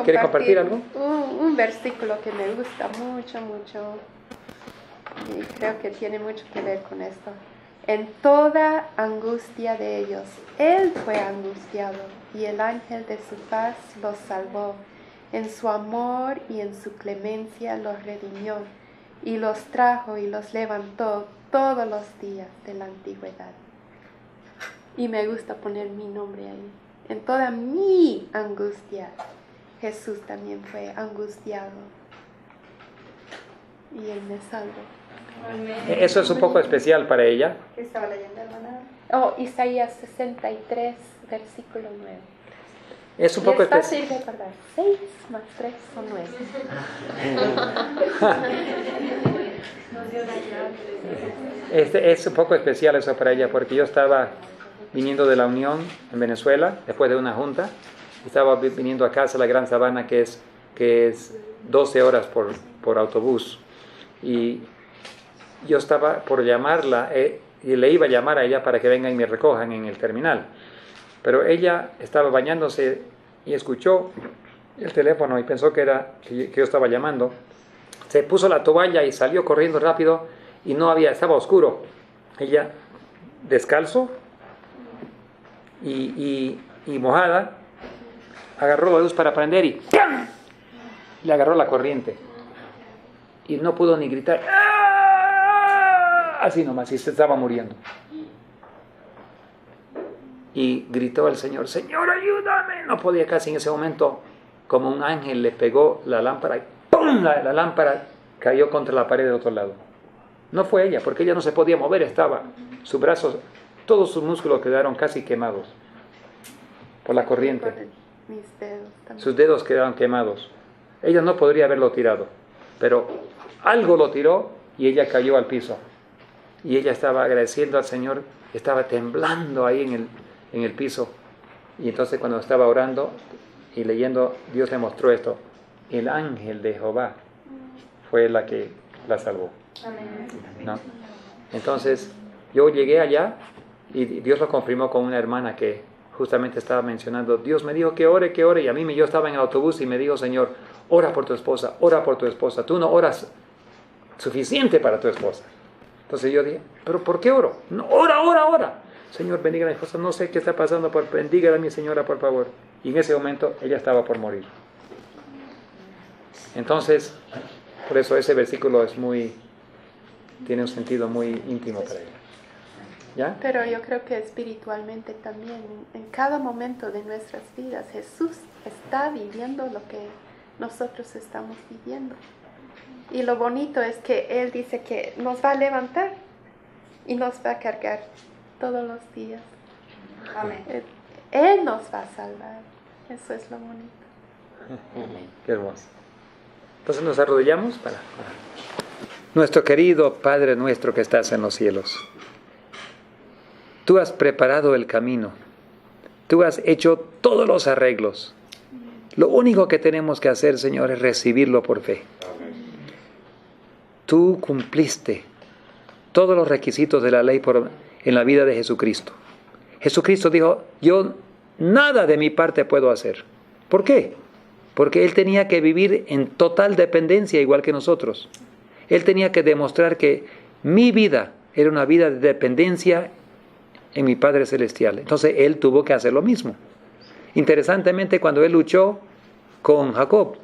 ¿quiere compartir algo? Un versículo que me gusta mucho, mucho, y creo que tiene mucho que ver con esto. En toda angustia de ellos, Él fue angustiado y el ángel de su paz los salvó. En su amor y en su clemencia los redimió y los trajo y los levantó todos los días de la antigüedad. Y me gusta poner mi nombre ahí. En toda mi angustia, Jesús también fue angustiado. Y Él me salvó. Eso es un poco especial para ella. ¿Qué estaba leyendo, hermana? Isaías 63, versículo 9. Es un Y poco es especial. fácil recordar. 6 más 3 son 9. Es un poco especial eso para ella, porque yo estaba viniendo de la Unión en Venezuela, después de una junta. Estaba viniendo a casa a la Gran Sabana, que es 12 horas por autobús. Y yo estaba por llamarla, y le iba a llamar a ella para que vengan y me recojan en el terminal. Pero ella estaba bañándose y escuchó el teléfono y pensó que yo estaba llamando. Se puso la toalla y salió corriendo rápido y estaba oscuro. Ella, descalzo y mojada, agarró la luz para prender y ¡pam! Le agarró la corriente. Y no pudo ni gritar. ¡Ah! Así nomás, y se estaba muriendo. Y gritó al Señor, Señor, ayúdame. No podía casi en ese momento, como un ángel le pegó la lámpara y ¡pum! La lámpara cayó contra la pared del otro lado. No fue ella, porque ella no se podía mover, sus brazos, todos sus músculos quedaron casi quemados por la corriente. Mis dedos también. Sus dedos quedaron quemados. Ella no podría haberlo tirado, pero algo lo tiró y ella cayó al piso. Y ella estaba agradeciendo al Señor, estaba temblando ahí en el piso. Y entonces cuando estaba orando y leyendo, Dios le mostró esto. El ángel de Jehová fue la que la salvó. ¿No? Entonces yo llegué allá y Dios lo confirmó con una hermana que justamente estaba mencionando, Dios me dijo que ore, y a mí yo estaba en el autobús y me dijo, Señor, ora por tu esposa, tú no oras suficiente para tu esposa. Entonces yo dije, ¿pero por qué oro? No, ora. Señor, bendiga a mi esposa, no sé qué está pasando, bendiga a mi señora, por favor. Y en ese momento ella estaba por morir. Entonces, por eso ese versículo tiene un sentido muy íntimo para ella. ¿Ya? Pero yo creo que espiritualmente también, en cada momento de nuestras vidas, Jesús está viviendo lo que nosotros estamos viviendo. Y lo bonito es que Él dice que nos va a levantar y nos va a cargar todos los días. Amén. Él nos va a salvar. Eso es lo bonito. Qué hermoso. Entonces nos arrodillamos para nuestro querido Padre nuestro que estás en los cielos. Tú has preparado el camino. Tú has hecho todos los arreglos. Lo único que tenemos que hacer, Señor, es recibirlo por fe. Tú cumpliste todos los requisitos de la ley en la vida de Jesucristo. Jesucristo dijo, yo nada de mi parte puedo hacer. ¿Por qué? Porque Él tenía que vivir en total dependencia igual que nosotros. Él tenía que demostrar que mi vida era una vida de dependencia en mi Padre Celestial. Entonces Él tuvo que hacer lo mismo. Interesantemente, cuando Él luchó con Jacob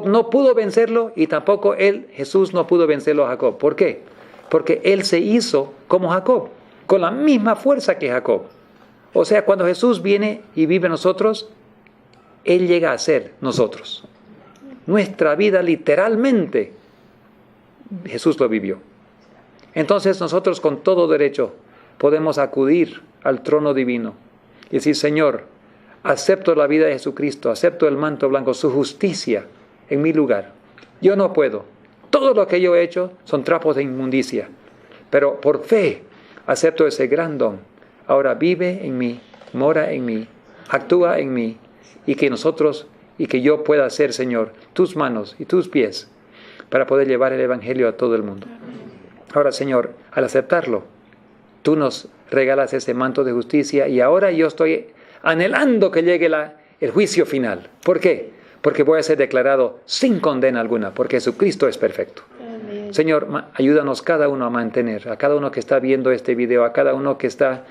no pudo vencerlo y tampoco Jesús no pudo vencerlo a Jacob. ¿Por qué? Porque Él se hizo como Jacob, con la misma fuerza que Jacob. O sea, cuando Jesús viene y vive en nosotros, Él llega a ser nosotros. Nuestra vida literalmente, Jesús lo vivió. Entonces nosotros con todo derecho podemos acudir al trono divino y decir, Señor, acepto la vida de Jesucristo, acepto el manto blanco, su justicia en mi lugar. Yo no puedo. Todo lo que yo he hecho son trapos de inmundicia. Pero por fe acepto ese gran don. Ahora vive en mí, mora en mí, actúa en mí. Y que yo pueda ser, Señor, tus manos y tus pies para poder llevar el Evangelio a todo el mundo. Ahora, Señor, al aceptarlo, tú nos regalas ese manto de justicia y ahora yo estoy anhelando que llegue el juicio final. ¿Por qué? Porque voy a ser declarado sin condena alguna, porque Jesucristo es perfecto. Amén. Señor, ayúdanos cada uno a mantener, a cada uno que está viendo este video, a cada uno que está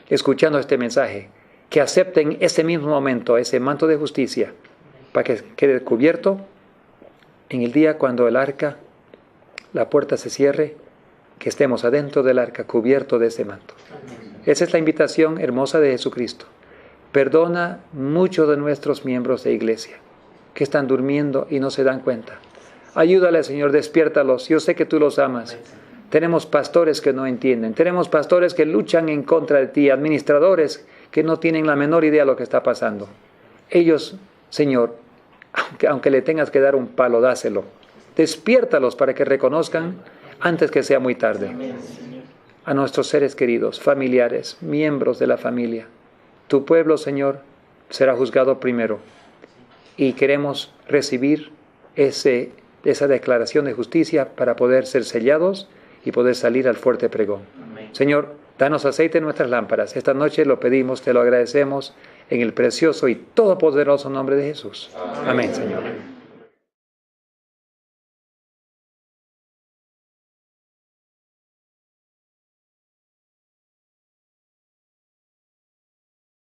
escuchando este mensaje, que acepten ese mismo momento, ese manto de justicia, para que quede cubierto en el día cuando el arca, la puerta se cierre, que estemos adentro del arca cubierto de ese manto. Esa es la invitación hermosa de Jesucristo. Perdona muchos de nuestros miembros de iglesia que están durmiendo y no se dan cuenta. Ayúdale, Señor, despiértalos. Yo sé que tú los amas. Tenemos pastores que no entienden. Tenemos pastores que luchan en contra de ti, administradores que no tienen la menor idea de lo que está pasando. Ellos, Señor, aunque le tengas que dar un palo, dáselo. Despiértalos para que reconozcan antes que sea muy tarde. A nuestros seres queridos, familiares, miembros de la familia. Tu pueblo, Señor, será juzgado primero. Y queremos recibir esa declaración de justicia para poder ser sellados y poder salir al fuerte pregón. Señor, danos aceite en nuestras lámparas. Esta noche lo pedimos, te lo agradecemos en el precioso y todopoderoso nombre de Jesús. Amén, Señor.